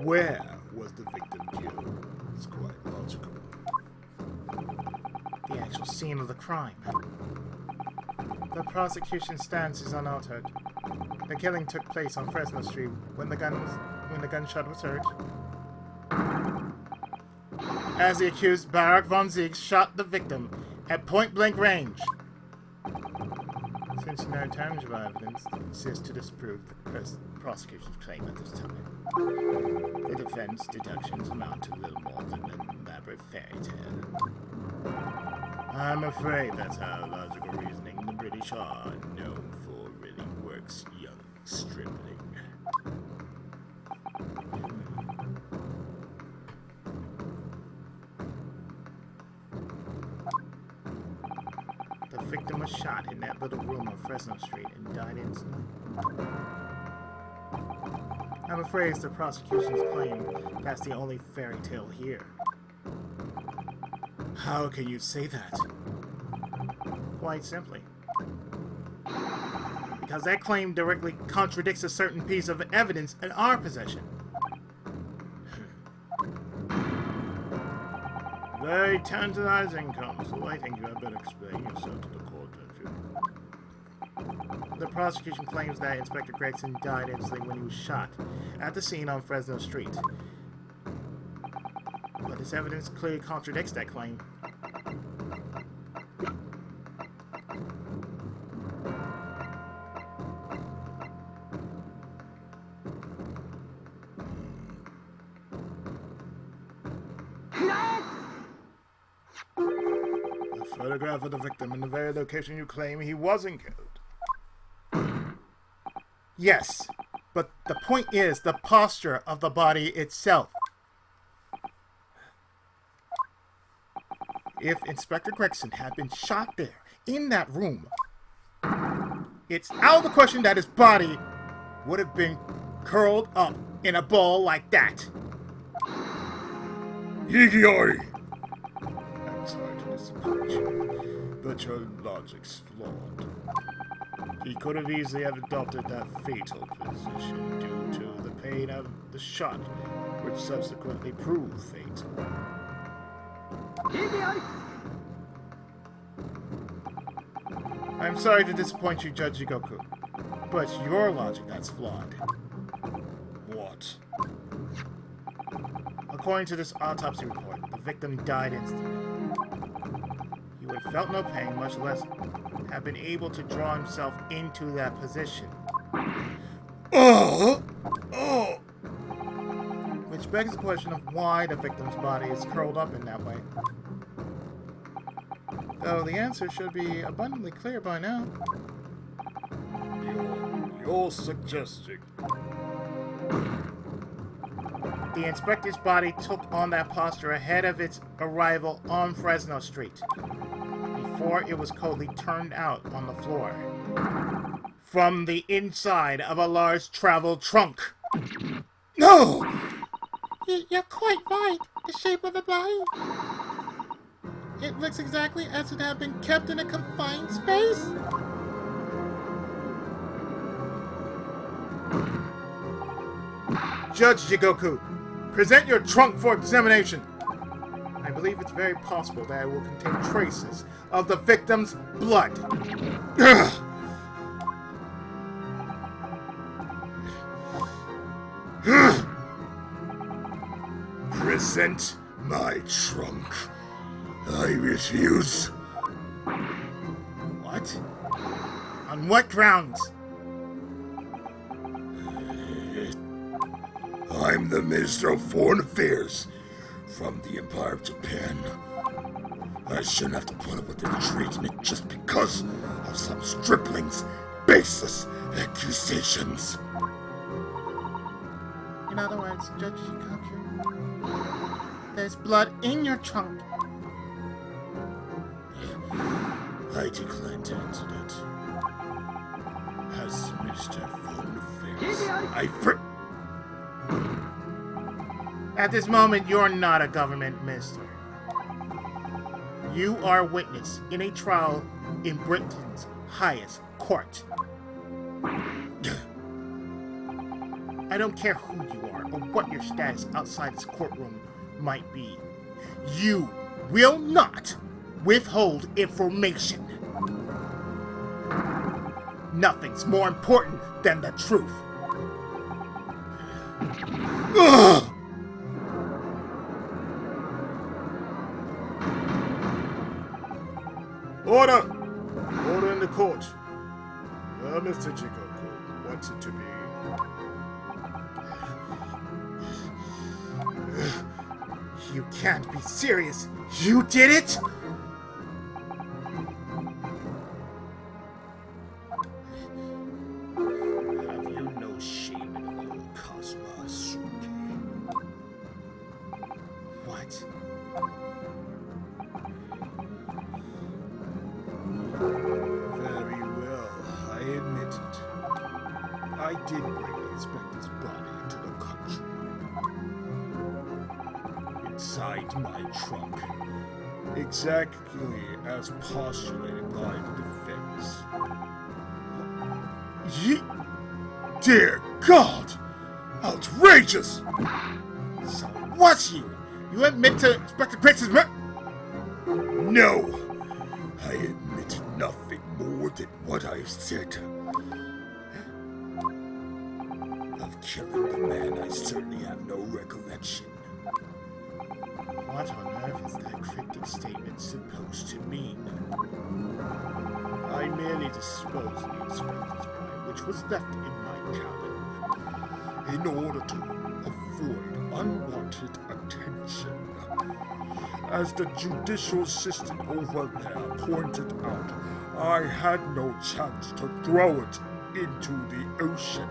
Where was the victim killed? It's quite logical. The actual scene of the crime. The prosecution's stance is unaltered. The killing took place on Fresno Street when the gunshot was heard. As the accused, Barak von Zieg, shot the victim at point-blank range. Since no tangible evidence exists to disprove the prosecution's claim at this time, the defense deductions amount to little more than an elaborate fairy tale. I'm afraid that's how logical reasoning the British are known for really works, young stripling. The victim was shot in that little room on Fresno Street and died instantly. I'm afraid it's the prosecution's claim that's the only fairy tale here. How can you say that? Quite simply. Because that claim directly contradicts a certain piece of evidence in our possession. Very tantalizing, counsel. I think you had better explain yourself to the court, don't you? The prosecution claims that Inspector Gregson died instantly when he was shot at the scene on Fresno Street. But this evidence clearly contradicts that claim. photograph of the victim in the very location you claim he wasn't killed. Yes, but the point is the posture of the body itself. If Inspector Gregson had been shot there, in that room, it's out of the question that his body would have been curled up in a ball like that. Yigiori! I'm sorry to disappoint you, but your logic's flawed. He could have easily have adopted that fatal position due to the pain of the shot, which subsequently proved fatal. I'm sorry to disappoint you, Judge Jigoku, but your logic that's flawed. What? According to this autopsy report, the victim died instantly. He would have felt no pain, much less have been able to draw himself into that position. Oh! Which begs the question of why the victim's body is curled up in that way. Though the answer should be abundantly clear by now. You're suggesting. The inspector's body took on that posture ahead of its arrival on Fresno Street, before it was coldly turned out on the floor from the inside of a large travel trunk. No! You're quite right. The shape of the body. It looks exactly as it had been kept in a confined space. Judge Jigoku, present your trunk for examination. I believe it's very possible that it will contain traces of the victim's blood. Present my trunk. I refuse. What? On what grounds? I'm the Minister of Foreign Affairs from the Empire of Japan. I shouldn't have to put up with their treatment just because of some stripling's baseless accusations. In other words, Judge Jigoku, there's blood in your trunk. I decline to answer that. As Minister of Foreign Affairs, At this moment, you're not a government minister. You are a witness in a trial in Britain's highest court. I don't care who you are or what your status outside this courtroom might be. You will not withhold information. Nothing's more important than the truth. Ugh! Order! Order in the court. Mr. Jigoku wants it to be. You can't be serious. You did it? Have you no shame at all, Kazuma Suki? What? Very well, I admit it. I did bring the inspector's body into the country. Inside my trunk. Exactly as postulated by the defense. Dear God! Outrageous! So what's you? You admit to Inspector Grayson's murder? No! I admit nothing more than what I've said. Of killing the man, I certainly have no recollection. What on earth is that cryptic statement supposed to mean? I merely disposed of the inspector's body, which was left in my cabin, in order to avoid unwanted attention. As the judicial assistant over there pointed out, I had no chance to throw it into the ocean.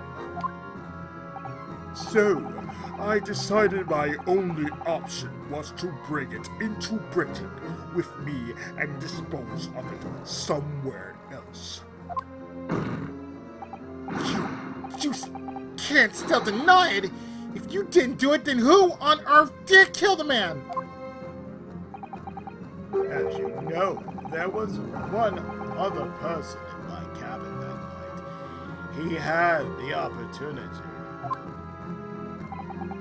So, I decided my only option was to bring it into Britain with me and dispose of it somewhere else. You can't still deny it! If you didn't do it, then who on earth did kill the man? As you know, there was one other person in my cabin that night. He had the opportunity.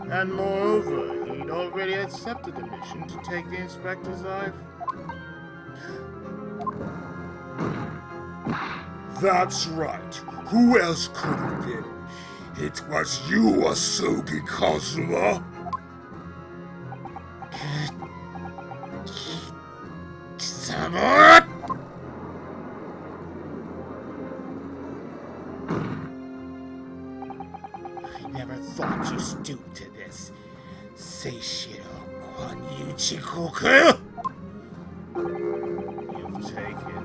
And moreover, he'd already accepted the mission to take the inspector's life. That's right. Who else could have been? It was you, Asogi Kazuma. Samurai! I never thought you stooped to this. Seishiro Kunio-kun. You've taken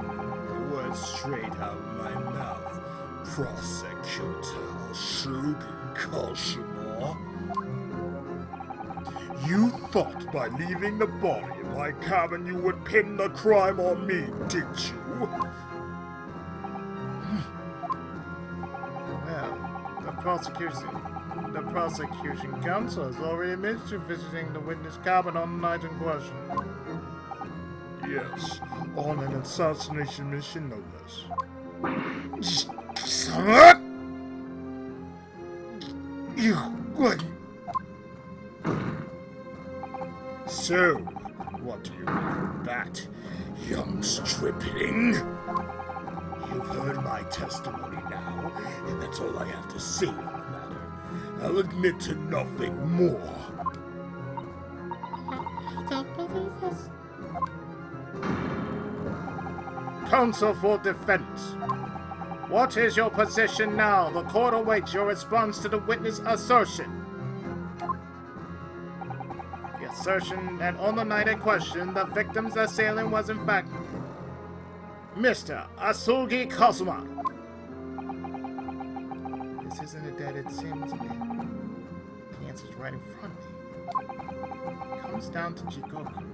the words straight out of my mouth, Prosecutor Asogi Kazuma. You thought by leaving the body in my cabin you would pin the crime on me, did you? Well, the prosecution counsel has already admitted to visiting the witness cabin on the night in question. Yes, on an assassination mission, no less. Samurai! You wouldn't. So, what do you make of that, young stripling? You've heard my testimony now, and that's all I have to say on the matter. I'll admit to nothing more. I don't believe this. Counsel for defense. What is your position now? The court awaits your response to the witness assertion. The assertion that on the night in question, the victim's assailant was in fact Mr. Asogi Kazuma. This isn't a dead seems to me. The answer's right in front of me. It comes down to Jigoku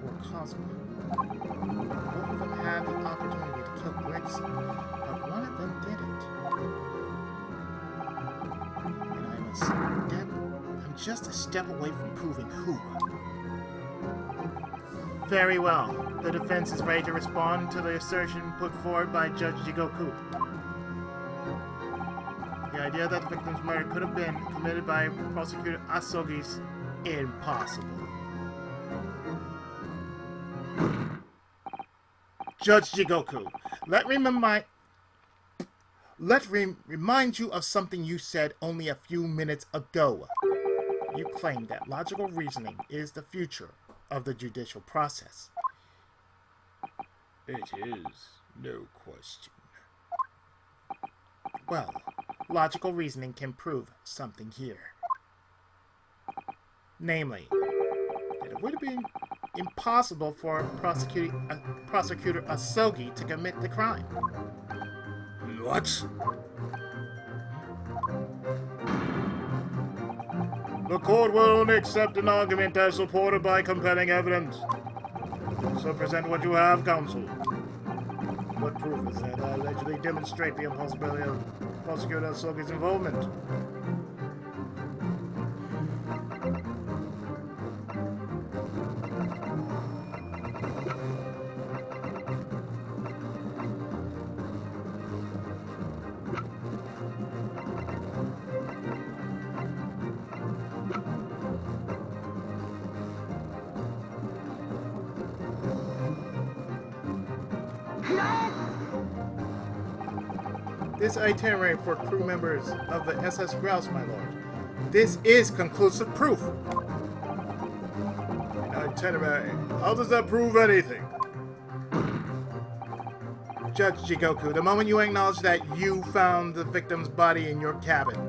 or Kazuma. Both of them had the opportunity to kill Gregson, but one of them didn't. And I'm just a step away from proving who. Very well. The defense is ready to respond to the assertion put forward by Judge Jigoku. The idea that the victim's murder could have been committed by Prosecutor Asogi's impossible. Judge Jigoku, let me remind you of something you said only a few minutes ago. You claimed that logical reasoning is the future of the judicial process. It is no question. Well, logical reasoning can prove something here. Namely, that it would have been impossible for Prosecutor Asogi to commit the crime. What? The court will only accept an argument as supported by compelling evidence. So present what you have, counsel. What proof is that allegedly demonstrate the impossibility of Prosecutor Asogi's involvement? This itinerary for crew members of the SS Grouse, my lord. This is conclusive proof. Itinerary? How does that prove anything? Judge Jigoku, the moment you acknowledge that you found the victim's body in your cabin.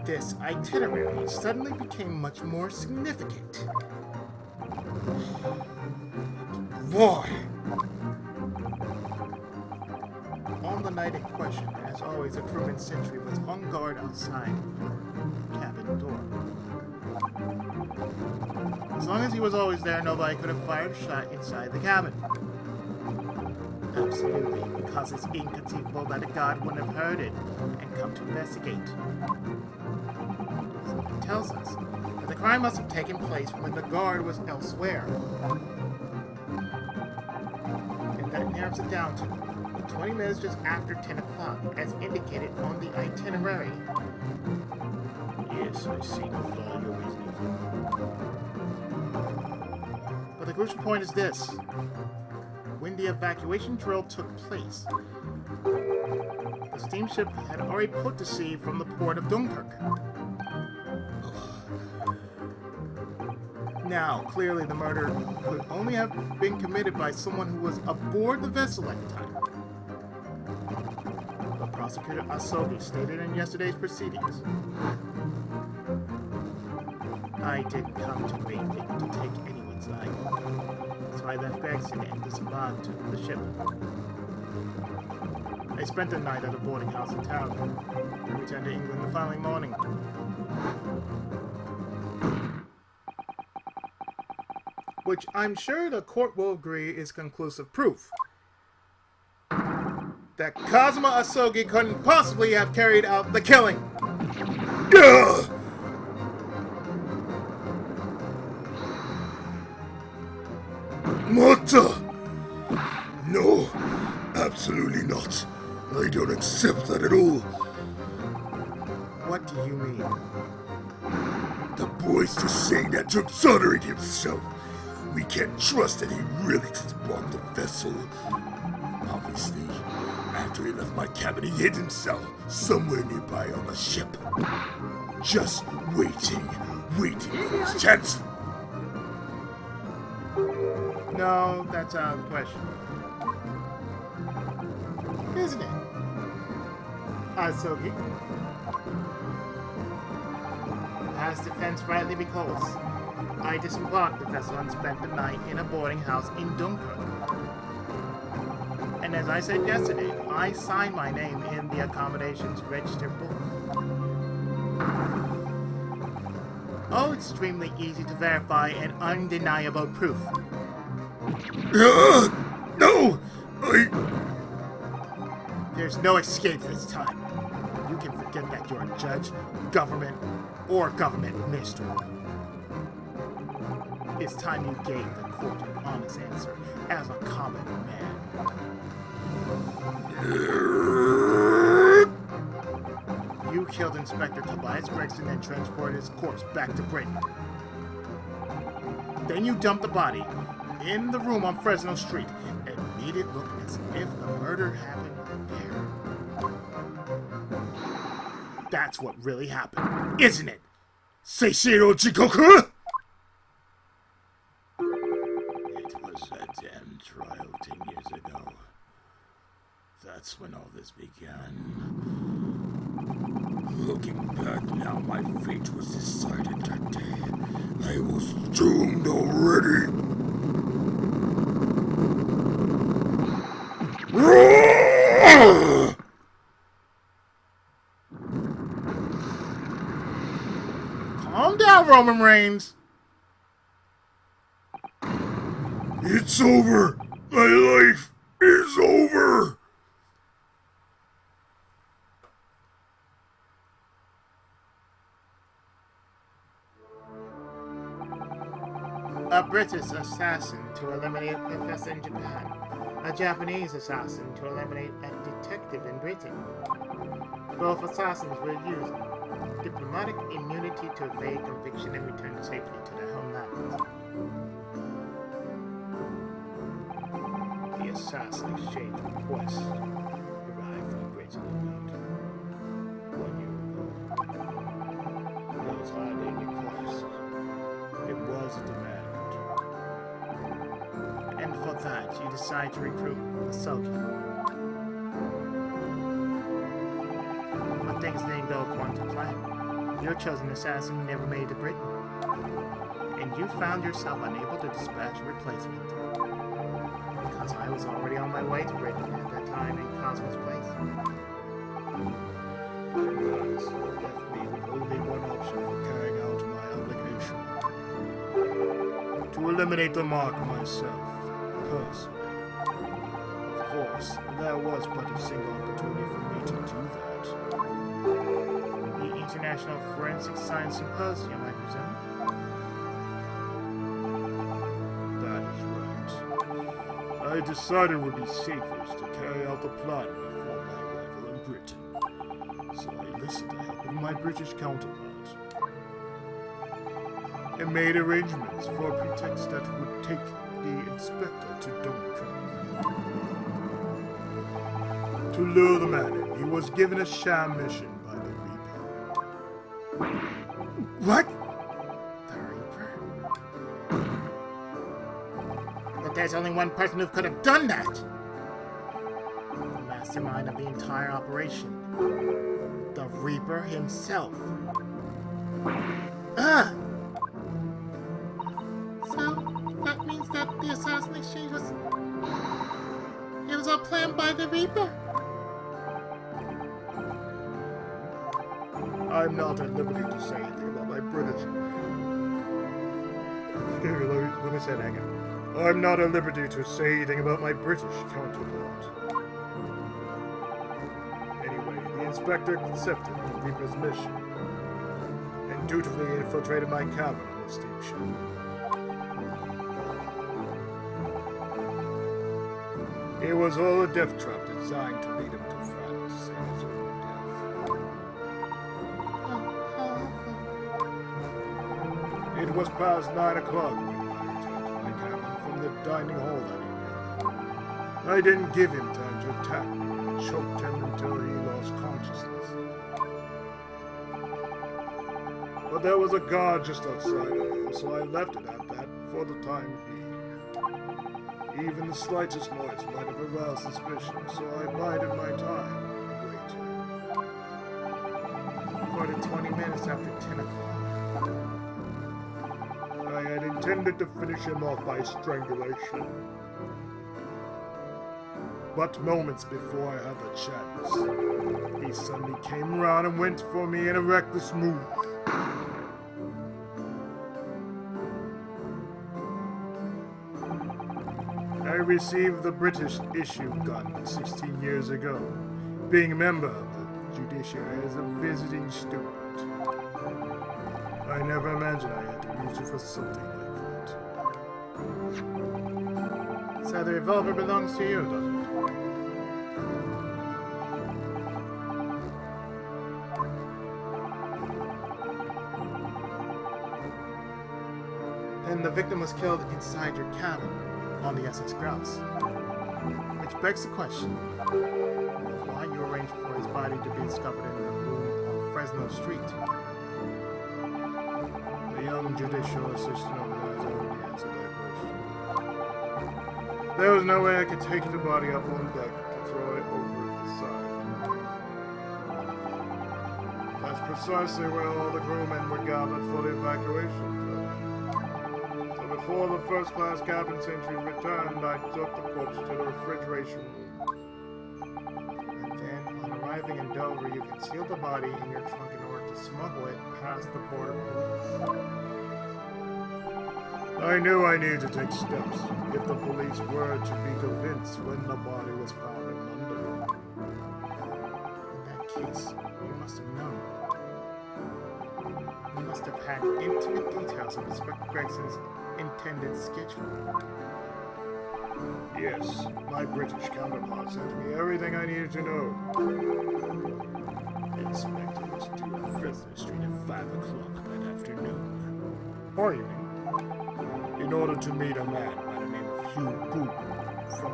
this itinerary suddenly became much more significant. Why? On the night in question, as always, a crewman sentry was on guard outside the cabin door. As long as he was always there, nobody could have fired a shot inside the cabin. Absolutely, because it's inconceivable that a guard wouldn't have heard it and come to investigate. So it tells us that the crime must have taken place when the guard was elsewhere. And that narrows it down to 20 minutes just after 10 o'clock, as indicated on the itinerary. Yes, I see no flaw in your reasoning. But the crucial point is this. When the evacuation drill took place, the steamship had already put to sea from the port of Dunkirk. Now, clearly the murder could only have been committed by someone who was aboard the vessel at the time. But Prosecutor Asogi stated in yesterday's proceedings, I didn't come to rape it to take anyone's life. So I left Gregson and disembarked the ship. I spent the night at a boarding house in town and returned to England the following morning. Which I'm sure the court will agree is conclusive proof that Kazuma Asogi couldn't possibly have carried out the killing. Ugh! Mata! No, absolutely not. I don't accept that at all. What do you mean? The boy's just saying that to exonerate himself. We can't trust that he really disembarked the vessel. Obviously, after he left my cabin, he hid himself somewhere nearby on the ship. Just waiting for his chance. No, that's out of the question. Isn't it? Asogi? As defense rightly because I disembarked the vessel and spent the night in a boarding house in Dunkirk. And as I said yesterday, I signed my name in the accommodations register book. Oh, extremely easy to verify and undeniable proof. No! There's no escape this time. You can forget that you're a judge, government, or government minister. It's time you gave the court an honest answer as a common man. You killed Inspector Tobias Gregson and transported his corpse back to Britain. Then you dumped the body in the room on Fresno Street and made it look as if the murder happened there. That's what really happened, isn't it? Seishiro Jikoku? It was that damn trial 10 years ago. That's when all this began. Looking back now, my fate was decided that day. I was doomed already. Calm down, Roman Reigns. It's over. My life is over. A British assassin to eliminate a professor in Japan. A Japanese assassin to eliminate a detective in Britain. Both assassins will use diplomatic immunity to evade conviction and return safely to their homelands. The assassin exchange request arrived from Britain about 1 year ago. Those hardly requests. It was a demand. And for that, you decide to recruit Asogi. But things didn't go according to plan. Your chosen assassin never made it to Britain, and you found yourself unable to dispatch a replacement. Because I was already on my way to Britain at that time in Cosmo's place. That left me with only one option for carrying out my obligation. To eliminate the mark myself, personally. Of course, there was but a single opportunity for me to do that. The International Forensic Science Symposium, I presume? That is right. I decided it would be safest to carry out the plan before my arrival in Britain. So I enlisted the help of my British counterpart and made arrangements for a pretext that would take the inspector to Dunkirk. To lure the man in, he was given a sham mission by the Reaper. What? The Reaper? But there's only one person who could have done that! The mastermind of the entire operation. The Reaper himself. Ah! So, that means that the assassin exchange was... It was all planned by the Reaper? I'm not at liberty to say anything about my British... Excuse me, let me say that again. I'm not at liberty to say anything about my British counterpart. Anyway, the inspector accepted the Reaper's mission and dutifully infiltrated my cabin on the steamship. It was all a death trap designed to lead him to France and his own death. It was past 9 o'clock when I returned to my cabin from the dining hall that evening. I didn't give him time to attack me and choked him until he lost consciousness. But there was a guard just outside of him, so I left it at that for the time being. Even the slightest noise might have aroused suspicion, so I bided my time and waited. 20 minutes after 10 o'clock. I had intended to finish him off by strangulation. But moments before I had the chance, he suddenly came around and went for me in a reckless move. I received the British issue gun 16 years ago, being a member of the judiciary as a visiting student. I never imagined I had to use it for something like that. So the revolver belongs to you, doesn't it? Then the victim was killed inside your cabin on the SS Grouse. Which begs the question of why you arranged for his body to be discovered in a room on Fresno Street. The young judicial assistant over there has already answered that question. There was no way I could take the body up on deck to throw it over the side. That's precisely where all the crewmen were gathered for the evacuation job. So before the first-class cabin sentries returned, I took the corpse to the refrigeration room. And then, on arriving in Dover, you concealed the body in your trunk in order to smuggle it past the border police. I knew I needed to take steps if the police were to be convinced when the body was found in London. In that case, you must have known. You must have had intimate details of Inspector Gregson's intended schedule. Yes, my British counterpart sent me everything I needed to know. The inspector was due at Fresno Street at 5 o'clock that afternoon. Or evening. In order to meet a man by the name of Hugh Boone, from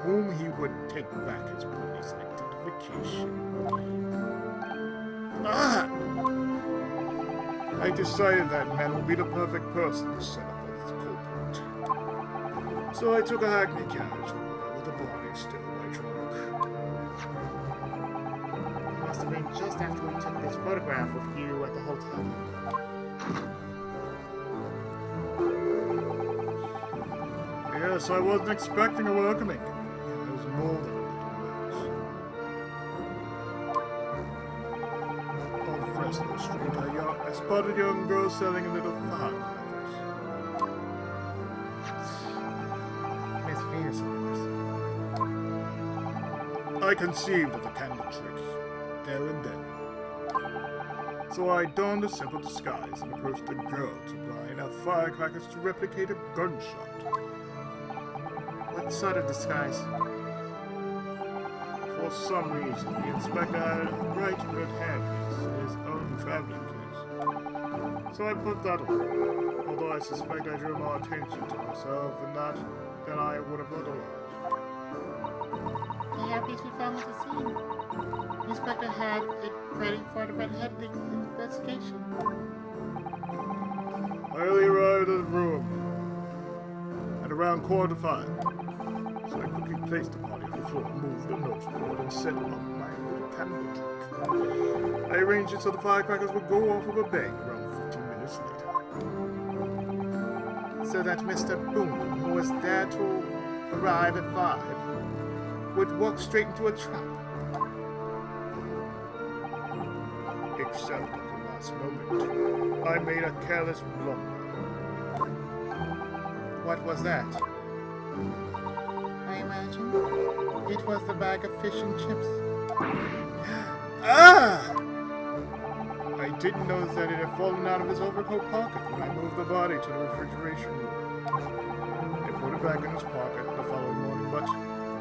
whom he would take back his police identification. I decided that man would be the perfect person to set up as the culprit. So I took a hackney carriage over there with the body still in my trunk. You must have arriving just after we took this photograph with you at the hotel. Yes, I wasn't expecting a welcoming. I was more than a little nervous. On Fresno Street, I spotted a young girl selling a little firecrackers. Miss Venus, of course. I conceived of the candle trick there and then. So I donned a simple disguise and approached the girl to buy enough firecrackers to replicate a gunshot. What sort of disguise? For some reason, the inspector had a bright red handpiece in his own traveling case. So I put that on, although I suspect I drew more attention to myself than I would have otherwise. The hairpiece we found at the scene. The inspector had it ready for the red-headed investigation. I early arrived at the room at around 4:45. So I quickly placed the body on the floor, moved the notice and set up my little candle trick. I arranged it so the firecrackers would go off with a bang around 15 minutes later. So that Mr. Boone, who was there to arrive at 5, would walk straight into a trap. Except at the last moment, I made a careless blunder. What was that? I imagine it was the bag of fish and chips. Ah! I didn't notice that it had fallen out of his overcoat pocket when I moved the body to the refrigeration room. I put it back in his pocket the following morning, but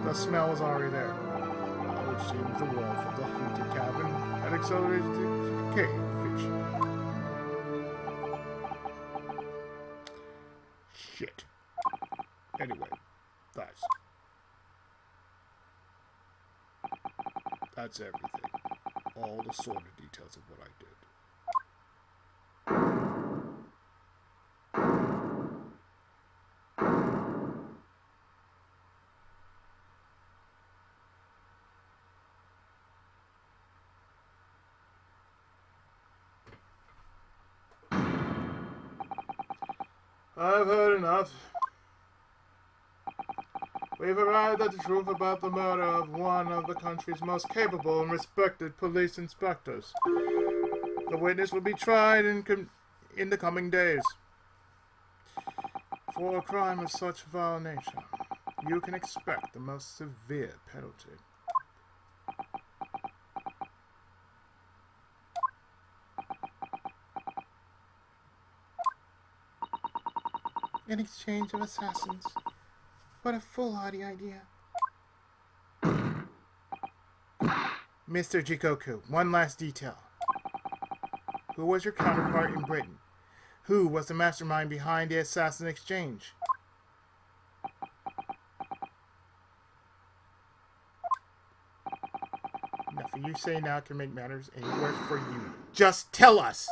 the smell was already there. Well, it seems the warmth of the heated cabin had accelerated the decay of the fish. Shit. Anyway, that's everything. All the sordid details of what I did. I've heard enough. We've arrived at the truth about the murder of one of the country's most capable and respected police inspectors. The witness will be tried in the coming days. For a crime of such vile nature, you can expect the most severe penalty. An exchange of assassins. What a foolhardy idea. Mr. Jikoku, one last detail. Who was your counterpart in Britain? Who was the mastermind behind the assassin exchange? Nothing you say now can make matters any worse for you. Just tell us!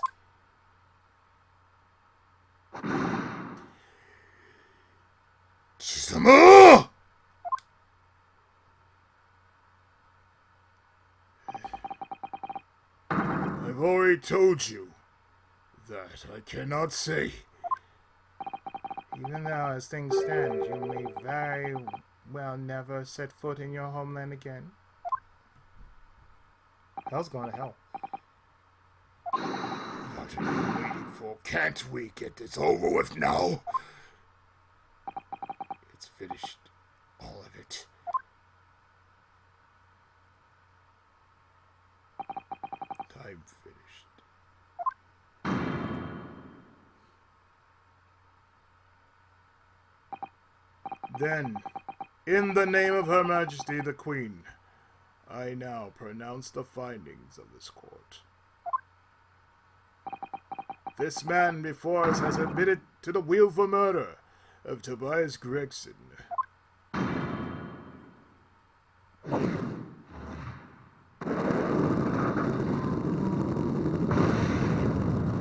Shisamu! I've already told you that I cannot say. Even though, as things stand, you may very well never set foot in your homeland again. Hell's going to hell. What are you waiting for? Can't we get this over with now? It's finished. All of it. I'm finished. Then, in the name of Her Majesty the Queen, I now pronounce the findings of this court. This man before us has admitted to the willful murder of Tobias Gregson.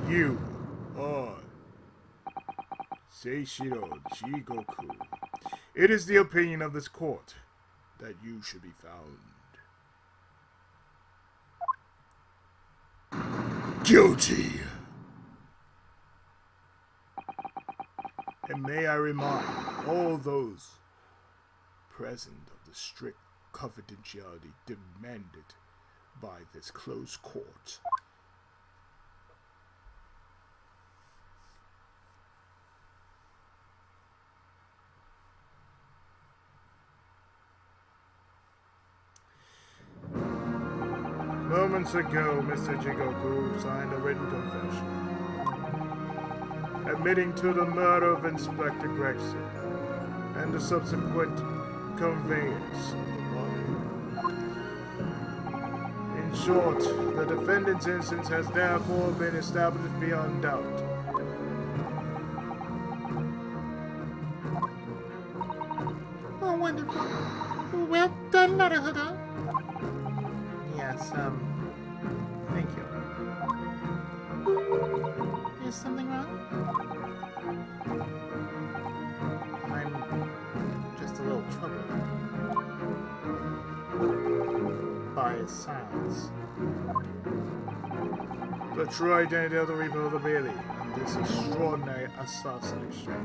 You are Seishiro Jigoku. It is the opinion of this court that you should be found. guilty. And may I remind all those present of the strict confidentiality demanded by this closed court. Moments ago, Mr. Jigoku signed a written confession, admitting to the murder of Inspector Gregson and the subsequent conveyance of the body. In short, the defendant's innocence has therefore been established beyond doubt. Oh, wonderful. Well done, Naruhodo. Yes, thank you. Is something wrong? I'm just a little troubled by his silence. The true identity of the Reaper of the Bailey and this extraordinary assassination.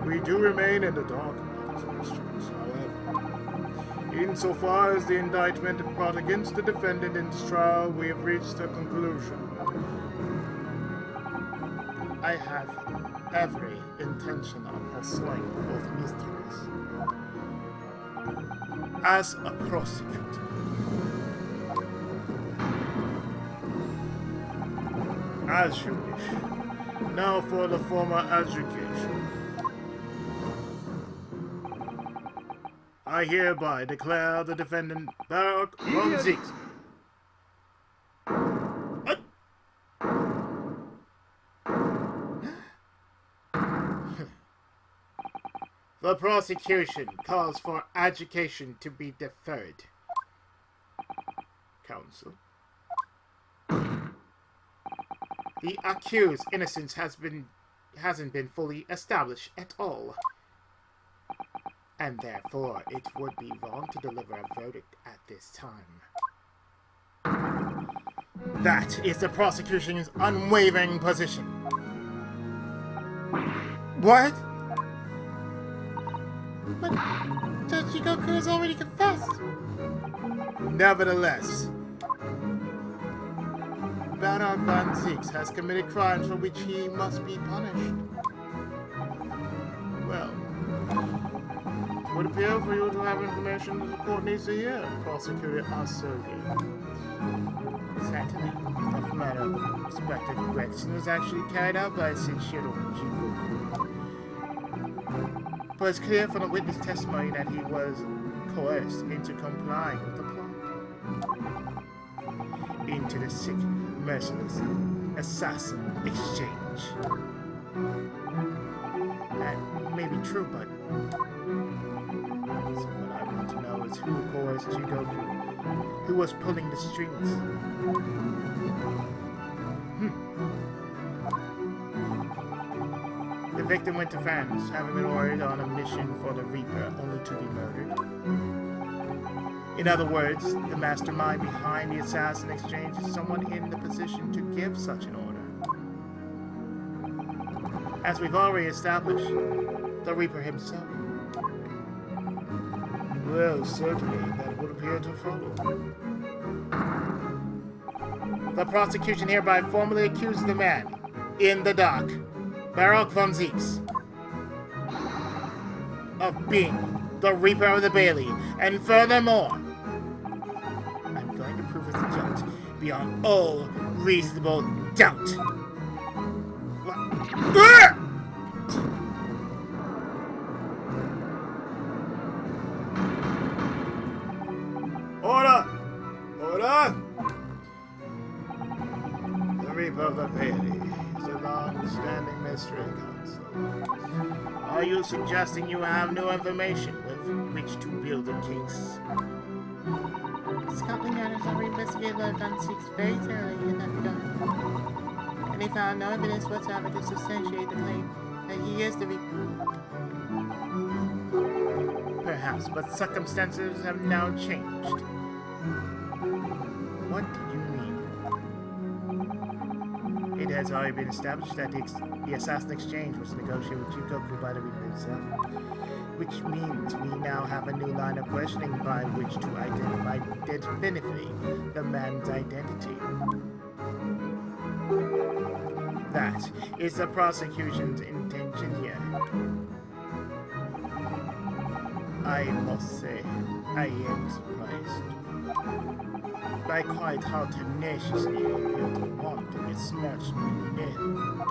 We do remain in the dark about these mysteries, however. Insofar as the indictment brought against the defendant in this trial, we have reached a conclusion. I have every intention of pursuing both mysteries. As a prosecutor, as you wish. Now for the former adjudication. I hereby declare the defendant Barak von Zix. The prosecution calls for adjudication to be deferred. Counsel. The accused's innocence hasn't been fully established at all. And therefore, it would be wrong to deliver a verdict at this time. That is the prosecution's unwavering position. What? But Judge Jigoku has already confessed. Nevertheless, Baron Van Zix has committed crimes for which he must be punished. Well, it would appear for you to have information that the court needs to hear, Prosecutor Asogi. Certainly, the murder of Inspector Gregson was actually carried out by Shinshiro Jigoku. But it's clear from the witness testimony that he was coerced into complying with the plot. Into the sick, merciless assassin exchange. That may be true, but so what I want to know is who coerced Jigoku, who was pulling the strings. The victim went to France, having been ordered on a mission for the Reaper, only to be murdered. In other words, the mastermind behind the assassin exchange is someone in the position to give such an order. As we've already established, the Reaper himself. Well, certainly, that would appear to follow. The prosecution hereby formally accuses the man in the dock, Barak von Zix, of being the Reaper of the Bailey, and furthermore, I'm going to prove his guilt beyond all reasonable doubt. Order! Order! The Reaper of the Bailey is a long-standing mystery, Counsel. Are you suggesting you have no information with which to build a case? Scotland Yard has already investigated Van Zix very thoroughly in that regard, and they found no evidence whatsoever to substantiate the claim that he is the Reaper. Perhaps, but circumstances have now changed. What do you mean? has already been established that the assassin exchange was negotiated with Chugoku by the Reaper himself, which means we now have a new line of questioning by which to identify definitively the man's identity. That is the prosecution's intention here. I must say, I am surprised by quite how tenaciously you appear to want to besmirch my name.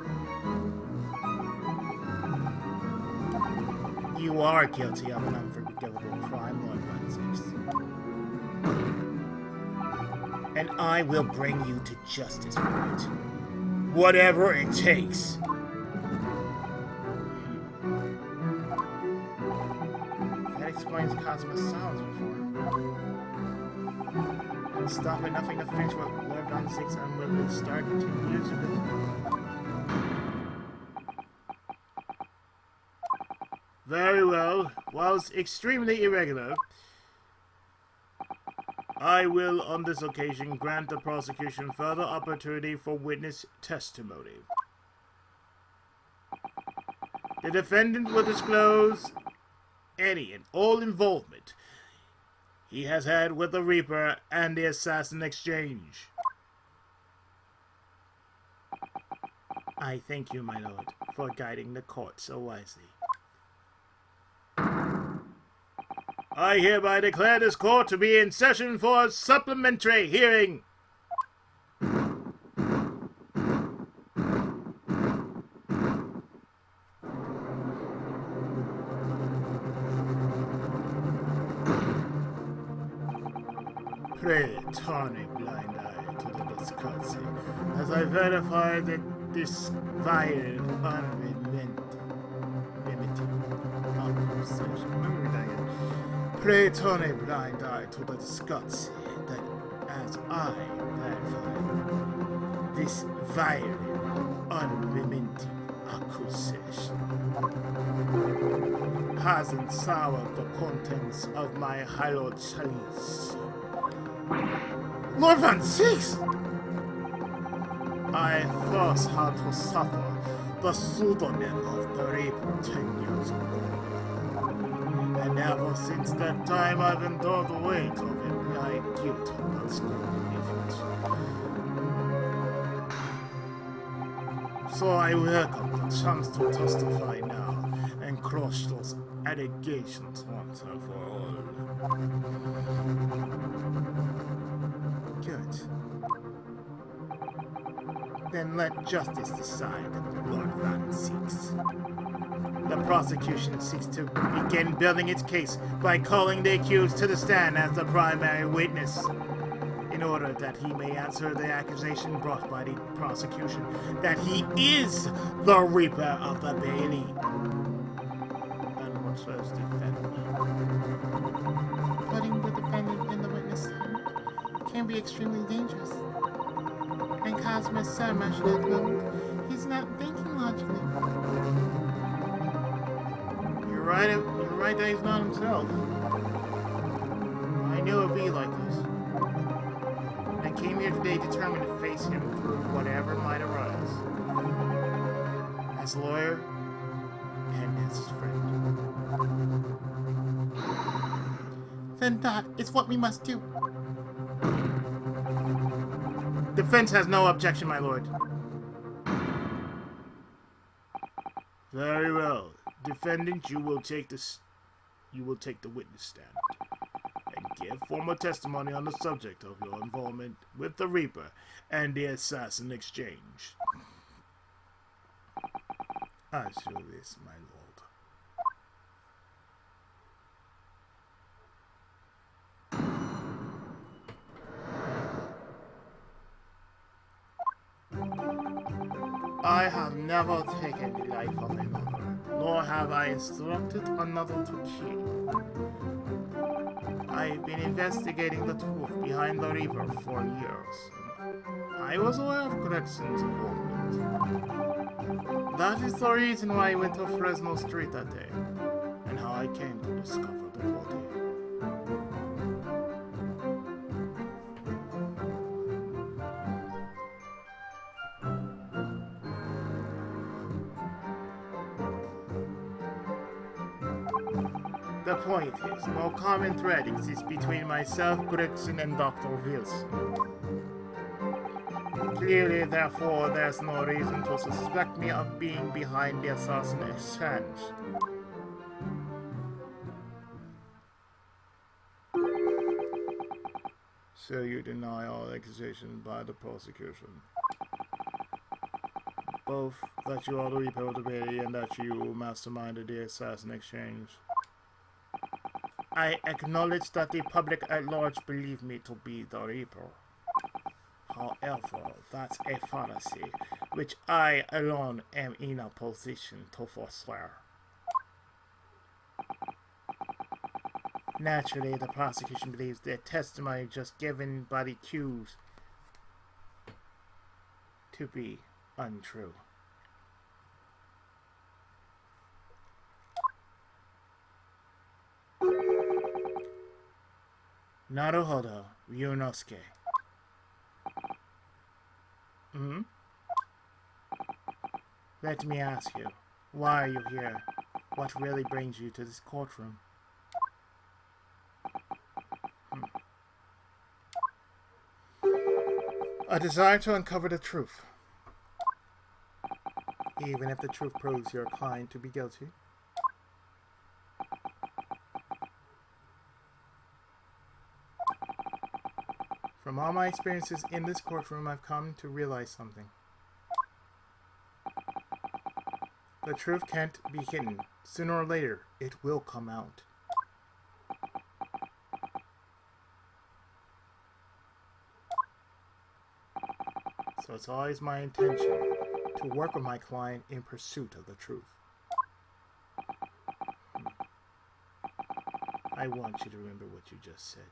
You are guilty of an unforgivable crime, Lord Francis. And I will bring you to justice for it. Whatever it takes. That explains Cosmo's silence before. And stop at nothing to finish what Lord Von Six unwillingly started 2 years ago. Very well. Whilst extremely irregular, I will, on this occasion, grant the prosecution further opportunity for witness testimony. The defendant will disclose any and all involvement he has had with the Reaper and the assassin exchange. I thank you, my lord, for guiding the court so wisely. I hereby declare this court to be in session for a supplementary hearing. Pray turn a blind eye to the discovery as I verify that this vile, unrelenting accusation. Pray turn a blind eye to the discovery that as I verify this vile, unrelenting accusation hasn't soured the contents of my hallowed chalice. Lord Von Six! I first had to suffer the pseudonym of the Reaper 10 years ago. And ever since that time I've endured the weight of implied guilt and unscorned So I welcome the chance to testify now and crush those allegations once and for all. Good. Then let justice decide, Lord Van Six. The prosecution seeks to begin building its case by calling the accused to the stand as the primary witness, in order that he may answer the accusation brought by the prosecution that he is the Reaper of the Bailey. And what says the defendant? Putting the defendant in the witness stand can be extremely dangerous. And Cosmo's son mentioned at the moment, he's not thinking logically. You're right that he's not himself. I knew it would be like this. I came here today determined to face him through whatever might arise. As lawyer and as his friend. Then that is what we must do. Defense has no objection, my lord. Very well. Defendant, you will take the witness stand and give formal testimony on the subject of your involvement with the Reaper and the assassin exchange. As you wish, my lord. I have never taken the life of another, nor have I instructed another to kill. I've been investigating the truth behind the Reaper for years. I was aware of Gregson's involvement. That is the reason why I went to Fresno Street that day, and how I came to discover the body. The point is, no common thread exists between myself, Gregson, and Dr. Wilson. Clearly, therefore, there's no reason to suspect me of being behind the assassination. So you deny all accusations by the prosecution? Both that you are the Reaper of the Bay and that you masterminded the assassin exchange. I acknowledge that the public at large believe me to be the Reaper. However, that's a fallacy, which I alone am in a position to forswear. Naturally, the prosecution believes the testimony just given by the accused to be untrue. Naruhodo, Ryunosuke. Let me ask you, why are you here? What really brings you to this courtroom? A desire to uncover the truth. Even if the truth proves your client to be guilty. From all my experiences in this courtroom, I've come to realize something. The truth can't be hidden. Sooner or later, it will come out. So it's always my intention to work with my client in pursuit of the truth. I want you to remember what you just said.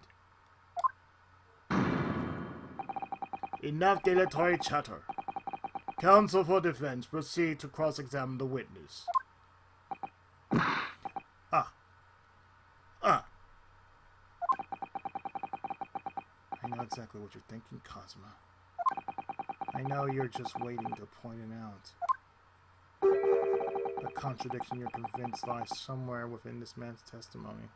Enough dilatory chatter. Counsel for defense, proceed to cross-examine the witness. I know exactly what you're thinking, Cosma. I know you're just waiting to point it out. The contradiction you're convinced lies somewhere within this man's testimony.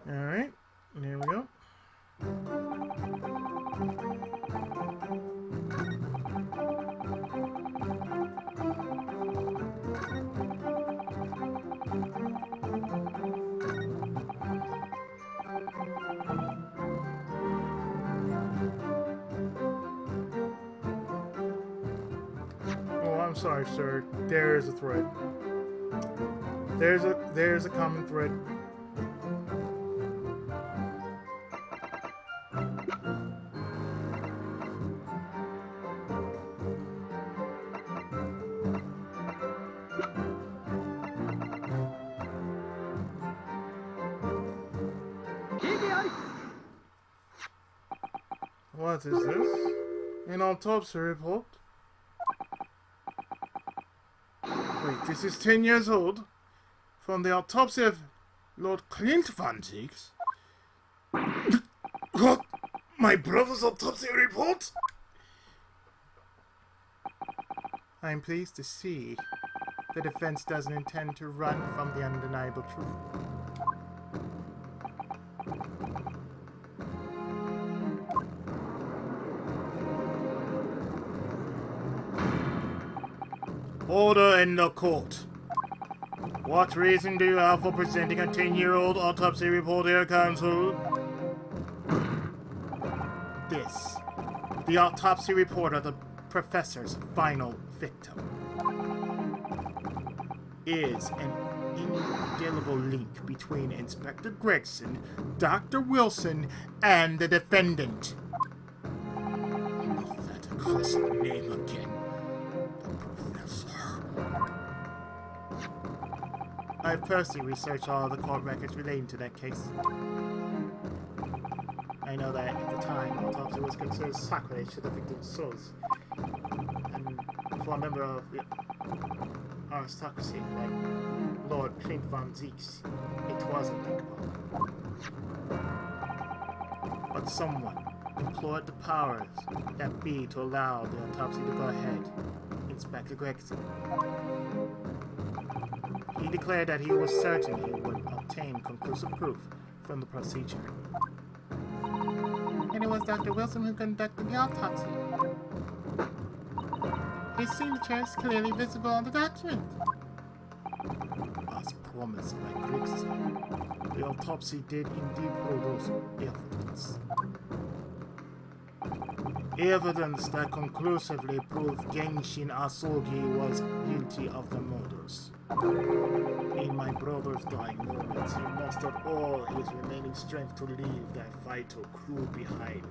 Alright, there we go. Oh, I'm sorry, sir. There is a thread. There's a common thread. What is this? An autopsy report? Wait, this is 10 years old? From the autopsy of Lord Clint Van Zieks? What? My brother's autopsy report? I'm pleased to see the defense doesn't intend to run from the undeniable truth. Order in the court. What reason do you have for presenting a 10-year-old autopsy report here, counsel? This. The autopsy report of the professor's final victim. Is an indelible link between Inspector Gregson, Dr. Wilson, and the defendant. Not that accursed name again. I've personally researched all the court records relating to that case. I know that at the time, autopsy was considered sacrilege to the victim's souls. And for a member of the aristocracy, like Lord Clint Van Zieks, it was unthinkable. But someone implored the powers that be to allow the autopsy to go ahead. Inspector Gregson. He declared that he was certain he would obtain conclusive proof from the procedure. And it was Dr. Wilson who conducted the autopsy. His signature is clearly visible on the document. As promised by Gregson, the autopsy did indeed produce evidence. Evidence that conclusively proved Genshin Asogi was guilty of the murders. In my brother's dying moments, he mustered all his remaining strength to leave that vital crew behind.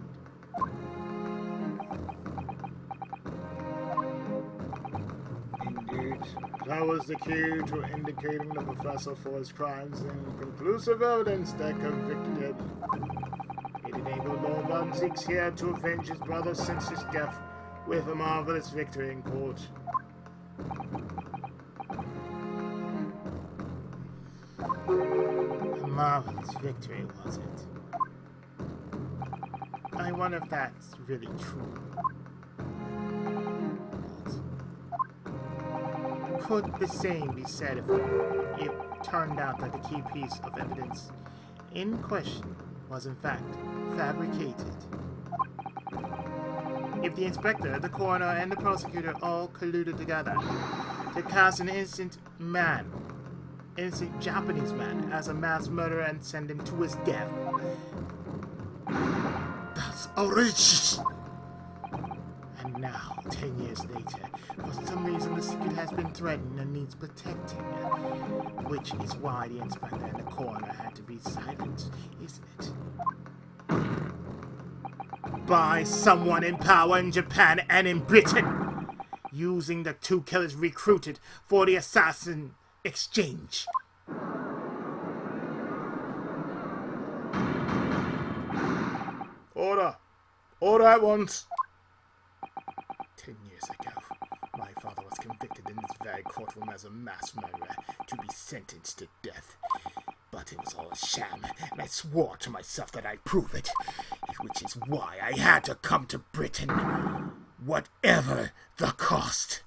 Indeed, that was the key to indicating the professor for his crimes and conclusive evidence that convicted him. It enabled Lord Von Zix here to avenge his brother since his death with a marvelous victory in court. A marvelous victory, was it? I wonder if that's really true. Could the same be said if it turned out that the key piece of evidence in question was in fact fabricated? If the inspector, the coroner, and the prosecutor all colluded together to cast an innocent Japanese man as a mass murderer and send him to his death, that's outrageous! And now, 10 years later, for some reason the secret has been threatened and needs protecting, which is why the inspector and the coroner had to be silent, isn't it? By someone in power in Japan and in Britain, using the two killers recruited for the assassin exchange. Order! Order at once! 10 years ago, my father was convicted in this very courtroom as a mass murderer to be sentenced to death. But it was all a sham, and I swore to myself that I'd prove it, which is why I had to come to Britain, whatever the cost.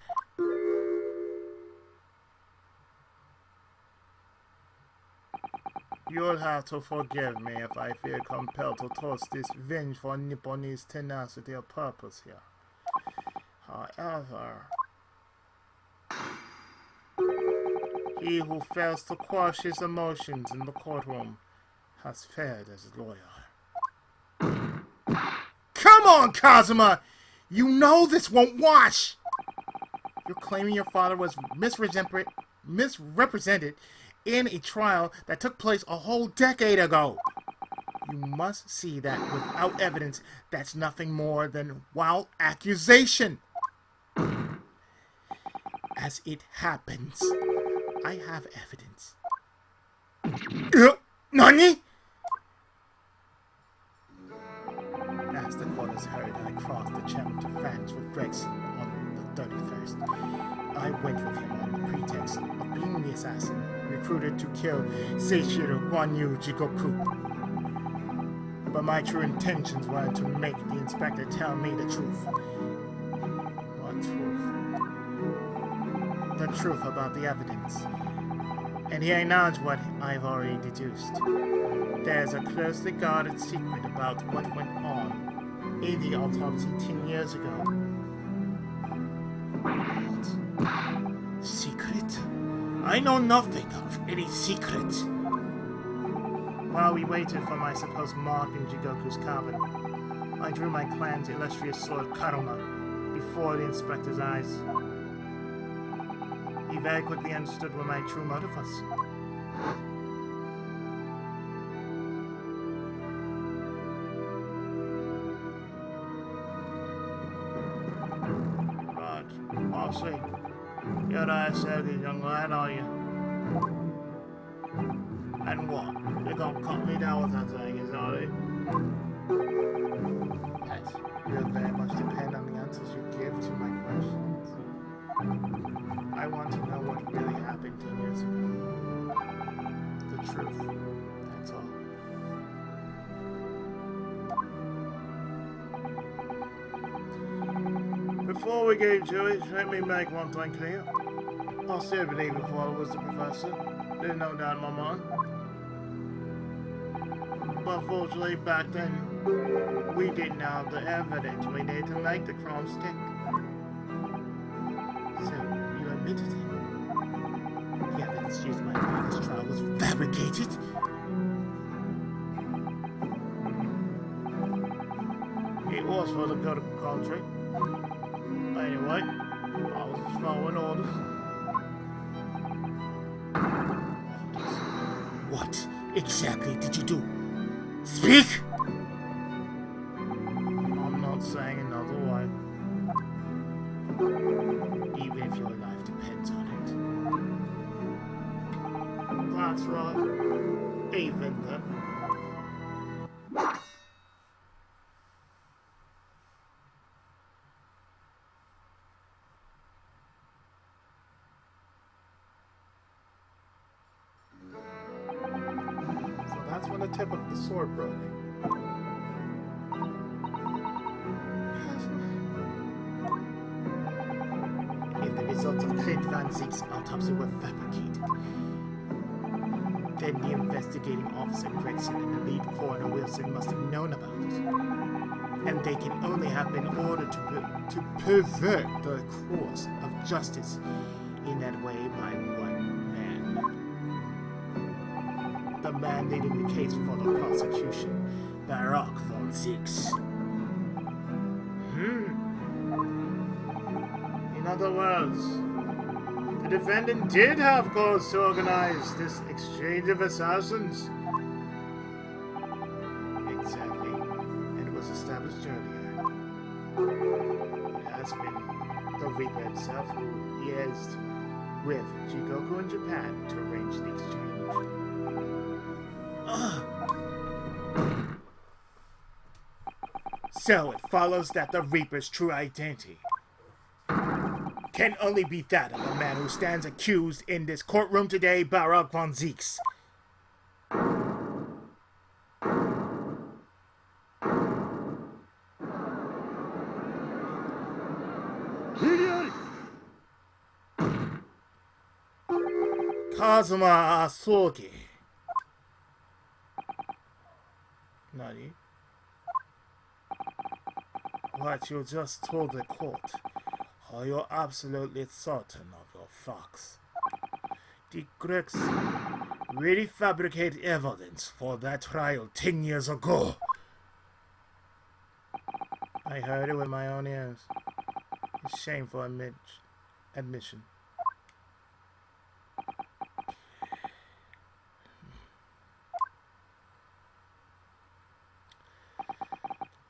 You'll have to forgive me if I feel compelled to toast this vengeful Nipponese tenacity of purpose here. However, he who fails to quash his emotions in the courtroom has failed as a lawyer. Come on, Kazuma! You know this won't wash! You're claiming your father was misrepresented in a trial that took place a whole decade ago. You must see that without evidence, that's nothing more than wild accusation. As it happens, I have evidence. Nani? As the court has heard, I crossed the channel to France with Gregson on the 31st. I went with him on the pretext of being the assassin recruited to kill Seishiro Guanyu Jigoku. But my true intentions were to make the inspector tell me the truth. What truth? The truth about the evidence. And he acknowledged what I've already deduced. There's a closely guarded secret about what went on in the autopsy 10 years ago. What? Secret? I know nothing of any secret. While we waited for my supposed mark in Jigoku's cabin, I drew my clan's illustrious sword Karuma before the inspector's eyes. He very quickly understood what my true motive was. But, Marcy, you're not a young lad, are you? And what? You're gonna cut me down with that thing, is that it? Yes, you'll very much depend on the answers you give to my questions. I want to know what really happened 10 years ago. The truth. That's all. we get into it, let me make one thing clear. I still believe your father was the professor. There's no doubt in my mind. But fortunately, back then, we didn't have the evidence we needed to make the crime stick. So, you admitted it. The evidence used in my father's trial was fabricated. It was for the good of the country. Anyway, I was just following orders. What exactly did you do? Speak! I'm not saying another way. Even if your life depends on it. That's right. Even then. So that's when the tip of the sword broke. If the results of Clint Van Ziek's autopsy were fabricated, then the investigating officer Gregson and the lead coroner Wilson must have known about it. And they can only have been ordered to pervert the course of justice in that way by one man. The man leading the case for the prosecution, Barak von Zieks. In other words, the defendant did have cause to organize this exchange of assassins. Exactly, and it was established earlier. It has been the Reaper himself who liaised with Jigoku in Japan to arrange the exchange. So it follows that the Reaper's true identity can only be that of the man who stands accused in this courtroom today, Barak von Zieks. Kazuma Asogi. Nani? What you just told the court. Are you absolutely certain of your facts? Did Grex really fabricate evidence for that trial 10 years ago? I heard it with my own ears. It's shameful admission.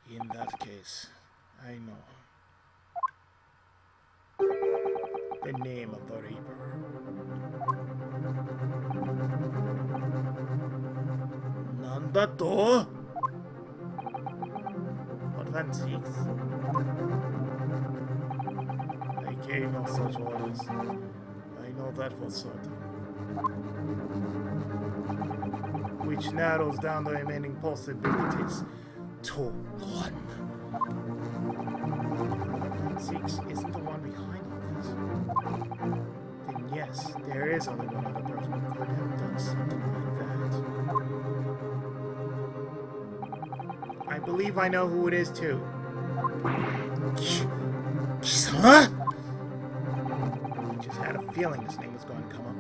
In that case, I know the name of the Reaper. Nandato? What Van Zieks? I gave no such orders. I know that for certain. Which narrows down the remaining possibilities to one. Van Zieks isn't the one behind all this. Then yes, there is only one other person who could have done something like that. I believe I know who it is too. Huh? I just had a feeling his name was going to come up.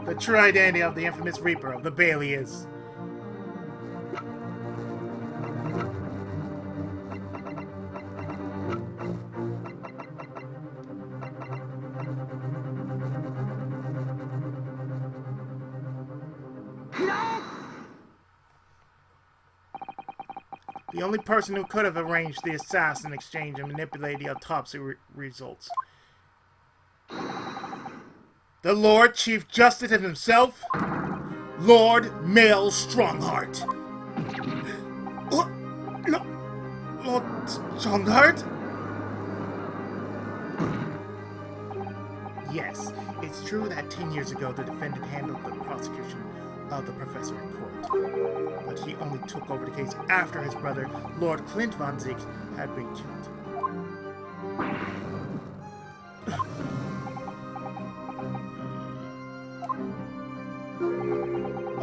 The true identity of the infamous Reaper of the Bailey is... the only person who could have arranged the assassin exchange and manipulated the autopsy results. The Lord Chief Justice himself, Lord Male Strongheart. Lord Strongheart? Yes, it's true that 10 years ago the defendant handled the prosecution of the professor in court. But he only took over the case after his brother, Lord Clint von Zieg, had been killed.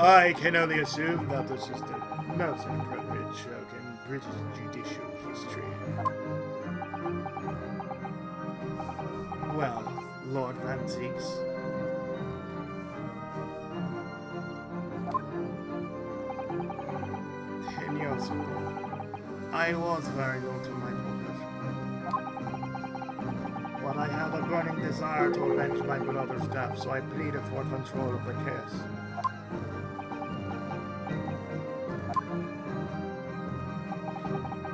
I can only assume that this is the most inappropriate joke in British judicial history. Well, Lord Van Ziegs, years ago, I was very loyal to my profession. But I had a burning desire to avenge my brother's death, so I pleaded for control of the case.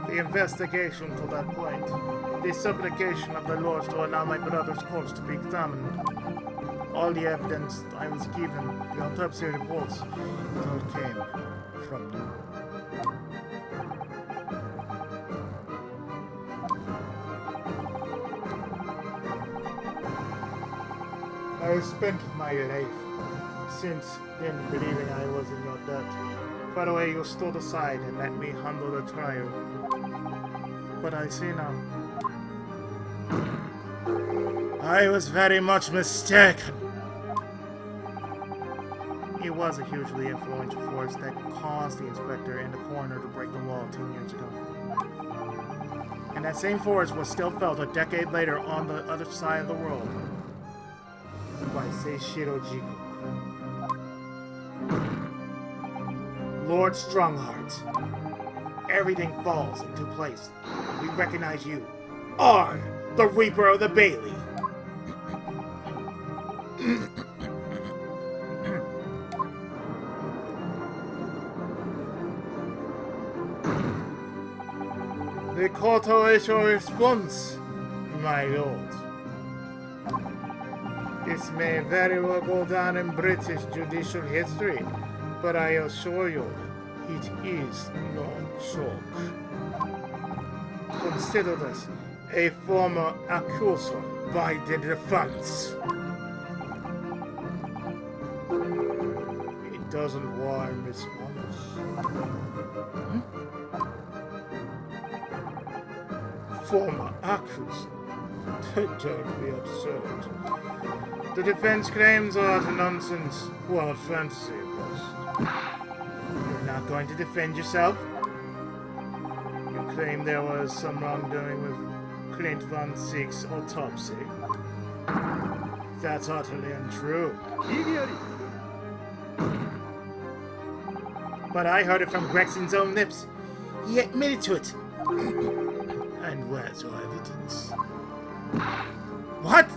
The investigation to that point, the supplication of the Lords to allow my brother's corpse to be examined, all the evidence I was given, the autopsy reports, it all came from you. I spent my life since then believing I was in your debt. By the way, you stood aside and let me handle the trial. But I see now. I was very much mistaken. He was a hugely influential force that caused the inspector and the coroner to break the law 10 years ago. And that same force was still felt a decade later on the other side of the world. By Seishiro Jiku. Lord Strongheart, everything falls into place. We recognize you are the Reaper of the Bailey. The court awaits your response, my lord. This may very well go down in British judicial history, but I assure you, it is no joke. Consider this a formal accusal by the defense. It doesn't warrant response. Formal accusal? Don't be absurd. The defense claims are utter nonsense, wild fantasy at best. You're not going to defend yourself? You claim there was some wrongdoing with Clint von Zieg's autopsy. That's utterly untrue. But I heard it from Gregson's own lips. He admitted to it. And where's your evidence? What?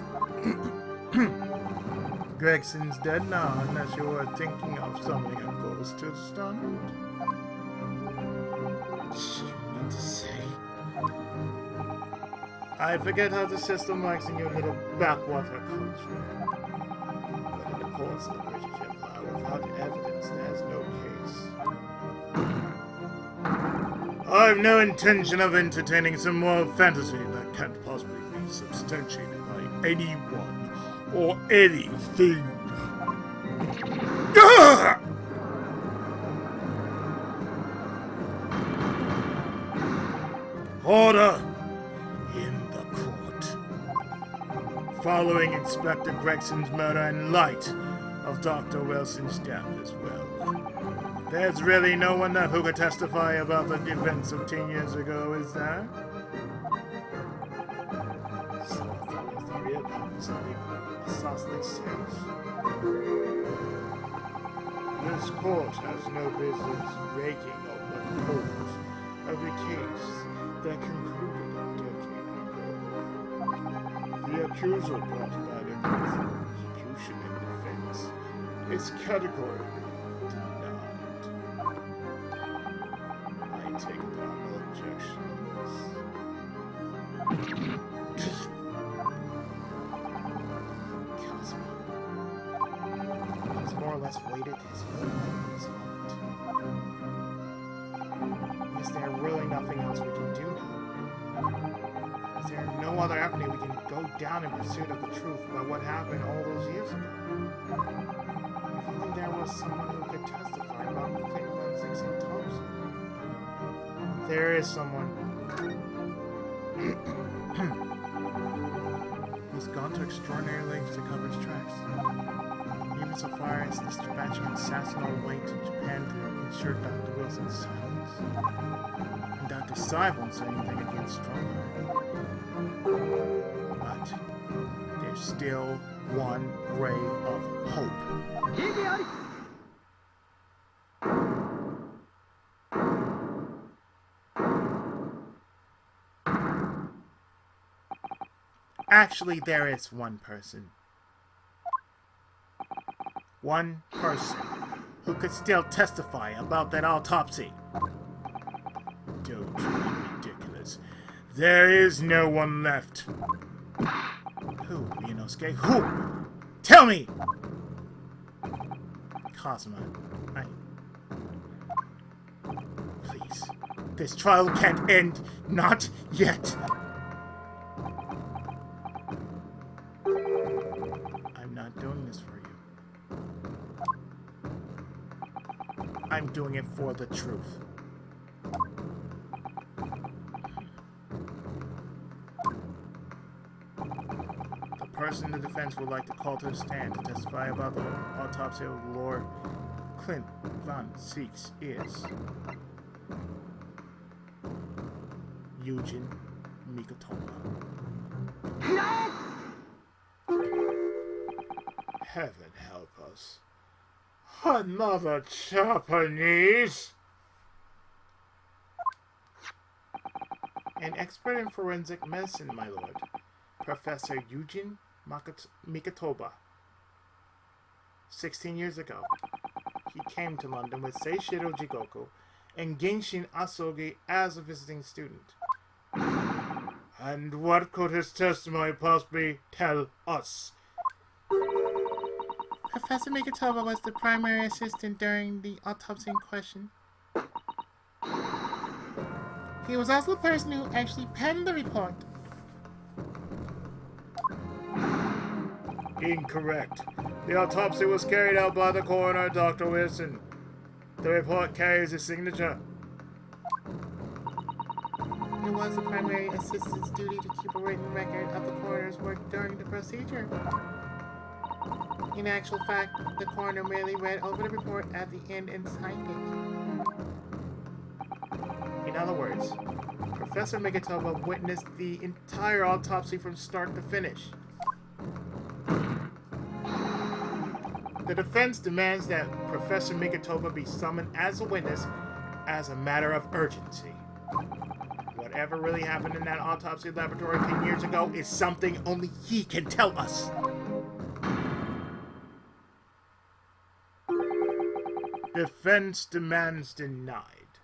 Gregson's dead now, unless you were thinking of something that goes to the stunned. What you mean to say? I forget how the system works in your little backwater country. But in the courts of the British Empire, without evidence, there's no case. I've no intention of entertaining some wild fantasy that can't possibly be substantiated by anyone or anything. Ah! Order in the court. Following Inspector Gregson's murder in light of Dr. Wilson's death as well. There's really no one left who could testify about the events of 10 years ago, is there? So that was the real purpose of the assassinate sales. This court has no business raking over the course of a case that concluded a decade ago. The accusal brought by the prosecution and defense is categorically denied. I take upon no objections. Kills me. He's more or less waited his whole life for this moment. Is there really nothing else we can do now? Is there no other avenue we can go down in pursuit of the truth about what happened all those years ago? If only there was someone who could There is someone. He's gone to extraordinary lengths to cover his tracks. Even so far as dispatching an assassin all the way to Japan to ensure Dr. Wilson's silence. And Dr. Sy won't say anything against Strongheart. But there's still one ray of hope. Actually, there is one person. One person who could still testify about that autopsy. Don't be ridiculous. There is no one left. Who, Inosuke? Who? Tell me! Kazuma, please. This trial can't end. Not yet. I'm not doing this for you. I'm doing it for the truth. The person the defense would like to call to the stand to testify about the autopsy of Lord Clint Von Seeks is Eugene Mikotoba. Heaven help us. Another Japanese! An expert in forensic medicine, my lord. Professor Eugene Mikotoba. 16 years ago, he came to London with Seishiro Jigoku and Genshin Asogi as a visiting student. And what could his testimony possibly tell us? Professor Mikotoba was the primary assistant during the autopsy in question. He was also the person who actually penned the report. Incorrect. The autopsy was carried out by the coroner, Dr. Wilson. The report carries his signature. It was the primary assistant's duty to keep a written record of the coroner's work during the procedure. In actual fact, the coroner merely read over the report at the end and signed it. In other words, Professor Mikotoba witnessed the entire autopsy from start to finish. The defense demands that Professor Mikotoba be summoned as a witness as a matter of urgency. Whatever really happened in that autopsy laboratory 10 years ago is something only he can tell us. Defense demands denied.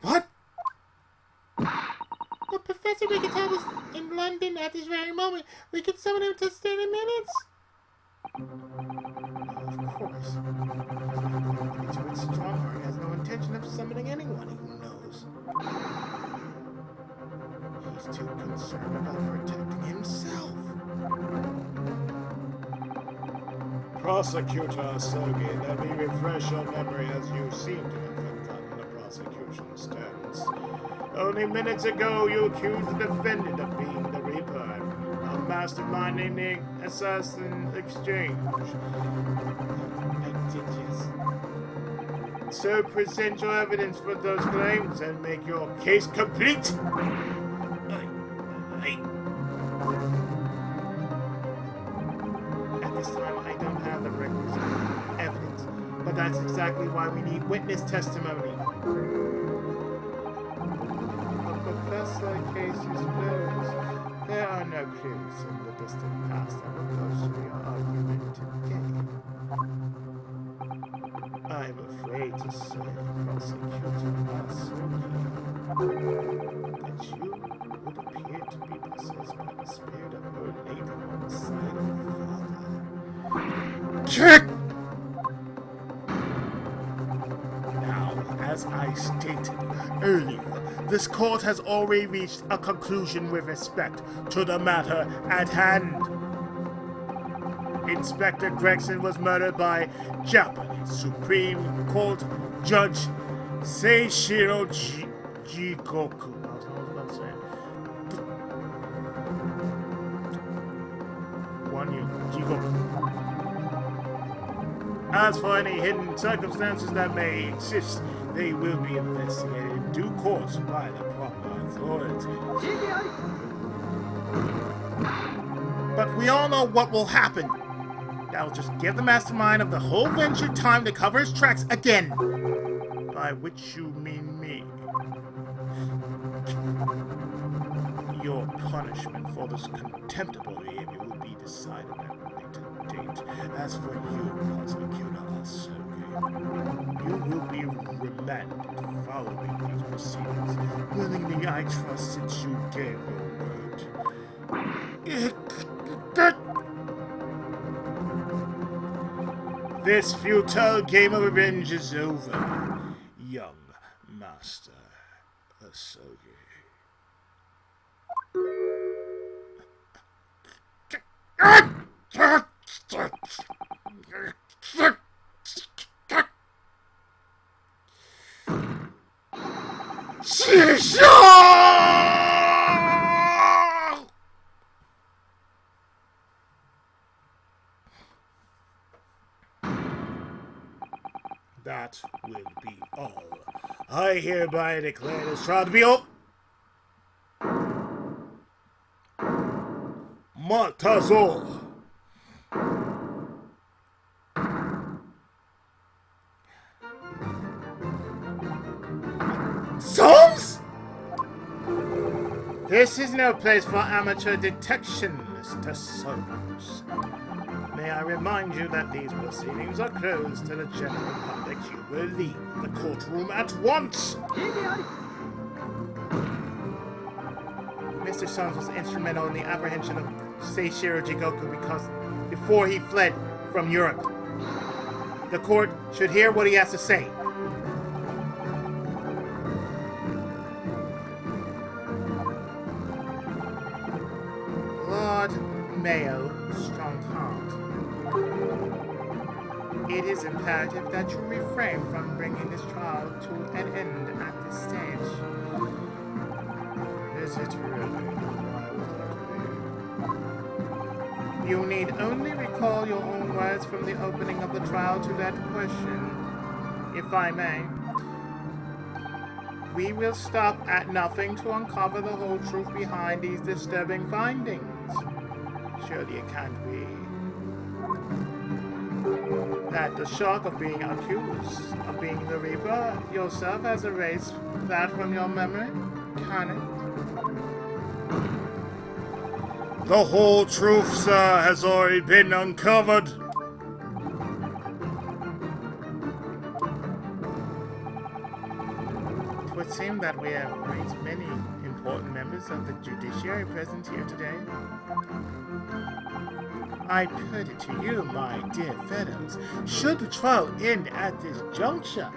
What? But Professor Mikotoba's in London at this very moment. We can summon him to stand in minutes. Of course. Strongheart has no intention of summoning anyone he knows. He's too concerned about protecting himself. Prosecutor Asogi, let me refresh your memory as you seem to have forgotten the prosecution's stance. Only minutes ago, you accused the defendant of being the Reaper, of masterminding the assassin exchange. I did, yes. So present your evidence for those claims and make your case complete. At this time, I don't have the requisite evidence, but that's exactly why we need witness testimony. The professor case is closed. There are no clues in the distant past that will go to your argument today. I'm afraid to say, Prosecutor Asogi, that you would appear to be possessed by the spirit of your late homicidal father. Check! Now, as I stated earlier, this court has already reached a conclusion with respect to the matter at hand. Inspector Gregson was murdered by Japanese Supreme Court Judge Seishiro Jigoku. That's what I was about to say. Jigoku. As for any hidden circumstances that may exist, they will be investigated in due course by the proper authorities. But we all know what will happen. That will just give the mastermind of the whole venture time to cover his tracks again. By which you mean me. Your punishment for this contemptible behavior will be decided at a later date. As for you, prosecutor Asogi, you will be remanded following these proceedings. Willingly, I trust, since you gave your word. This futile game of revenge is over, young Master Asogi. That will be all. I hereby declare this trial to be over. Matazo! Solmes? This is no place for amateur detection, Mr. Solmes. May I remind you that these proceedings are closed to the general public. You will leave the courtroom at once! Mr. Solmes was instrumental in the apprehension of Seishiro Jigoku before he fled from Europe. The court should hear what he has to say. Lord Mayo Strongheart, it is imperative that you refrain from bringing this trial to an end at this stage. Is it really? You need only recall your own words from the opening of the trial to that question. If I may, we will stop at nothing to uncover the whole truth behind these disturbing findings. Surely it can't be that the shock of being accused of being the Reaper yourself has erased that from your memory, can it? The whole truth, sir, has already been uncovered. It would seem that we have great many important members of the judiciary present here today. I put it to you, my dear fellows, should the trial end at this juncture?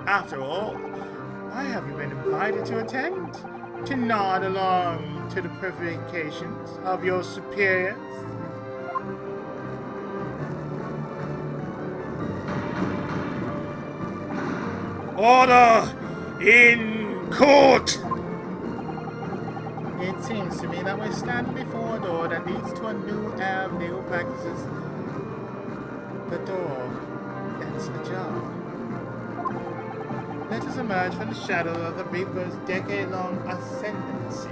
After all, why have you been invited to attend? To nod along to the provocations of your superiors? Order in court! It seems to me that we're standing before a door that leads to a new era of legal practices. The door that's ajar. Let us emerge from the shadow of the Reaper's decade-long ascendancy.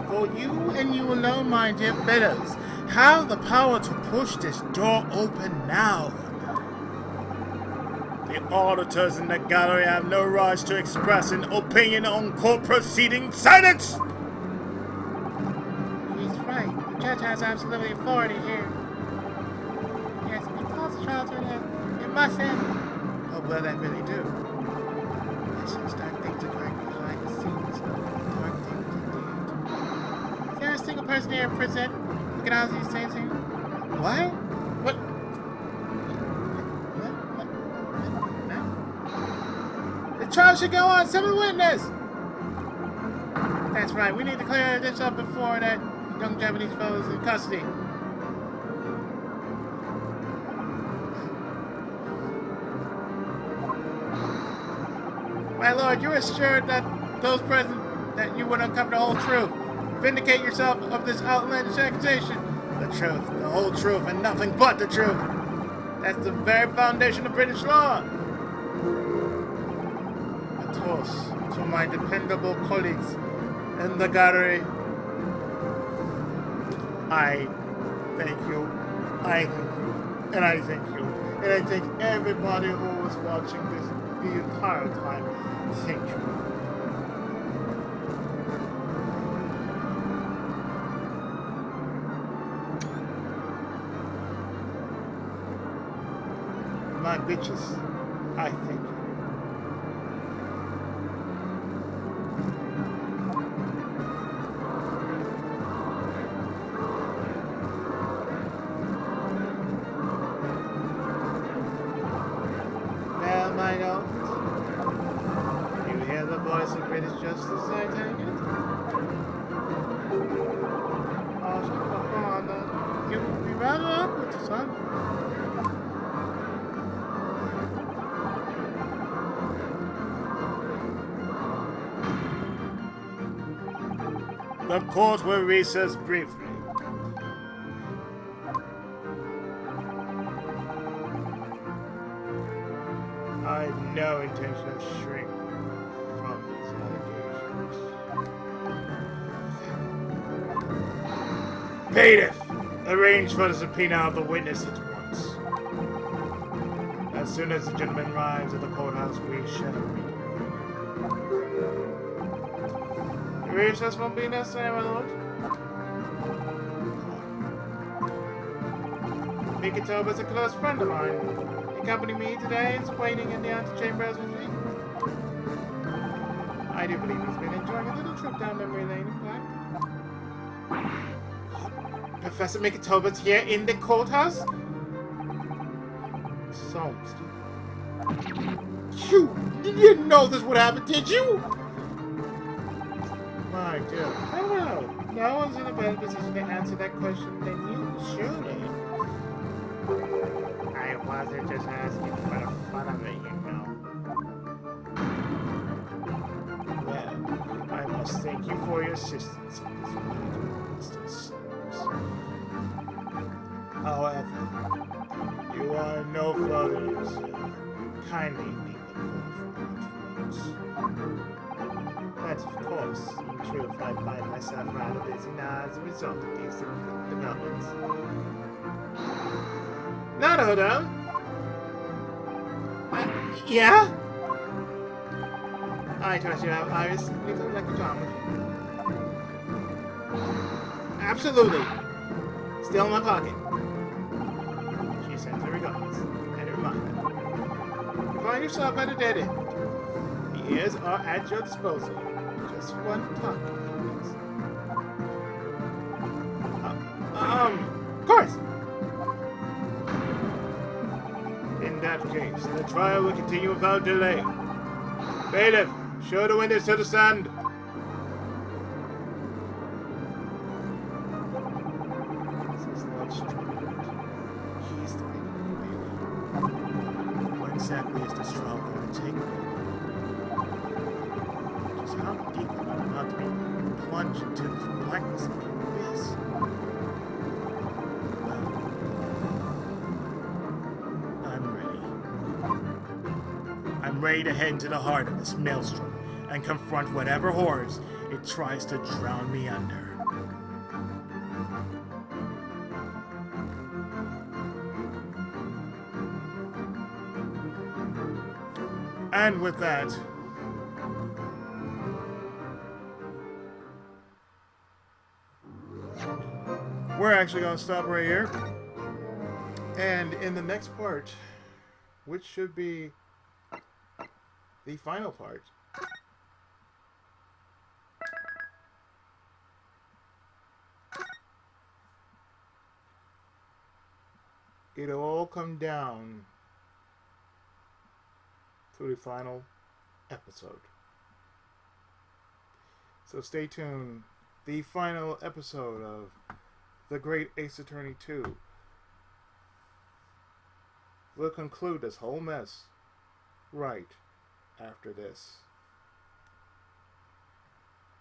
For you and you alone, my dear fellows, have the power to push this door open now. The auditors in the gallery have no right to express an opinion on court proceedings. Silence! He's right. The judge has absolute authority here. Yes, if he calls the trial to an end, it must end. Oh, well, they really do. Such dark things occurring behind the scenes. Dark things indeed. Is there a single person here present who can answer these same things? What? What? No? The trial should go on. Summon witness! That's right. We need to clear this up before that young Japanese fellow is in custody. My lord, you are assured that those present that you would uncover the whole truth. Vindicate yourself of this outlandish accusation. The truth, the whole truth, and nothing but the truth. That's the very foundation of British law. A toast to my dependable colleagues in the gallery. I thank you. I thank you. And I thank you. And I thank everybody who was watching this the entire time. Thank you. My bitches, I thank you. Well, my lord, you hear the voice of British justice, I take it? Oh, father, you would be rather awkward, son. The court will recess briefly. I have no intention of shrinking from these allegations. Bailiff, arrange for the subpoena of the witness at once. As soon as the gentleman arrives at the courthouse, we shall reconvene. Recess won't be necessary, my lord. Mikitoba is a close friend of mine. He accompanied me today and is waiting in the antechamber as we speak. I do believe he's been enjoying a little trip down memory lane, in fact. Professor Mikitoba's here in the courthouse? So, you didn't know this would happen, did you? My dear fellow, no one's in a better position to answer that question than you, surely. I wasn't just asking for the fun of it, you know. Well, I must thank you for your assistance in this matter, Mr. Summers. However, you are no further use here. Kindly leave the courtroom at once. But of course, in truth, I find myself rather busy now as a result of these developments. Naruto? Yeah? I trust you have Iris. You look like a charm with you. Absolutely. Still in my pocket. She sends her regards and a reminder. You find yourself at a dead end. The ears are at your disposal. Just one talk, please. Of course. In that case, the trial will continue without delay. Bailiff, show the witness to the stand. Says Lord Strongwood. He's the bailiff. Where exactly is this trial going to take me? Just how deep am I about to be plunged into this blackness and abyss? Well, I'm ready. I'm ready to head into the heart of this maelstrom and confront whatever horrors it tries to drown me under. And with that, we're actually going to stop right here. And in the next part, which should be the final part, it'll all come down to the final episode. So stay tuned. The final episode of The Great Ace Attorney 2 will conclude this whole mess right after this.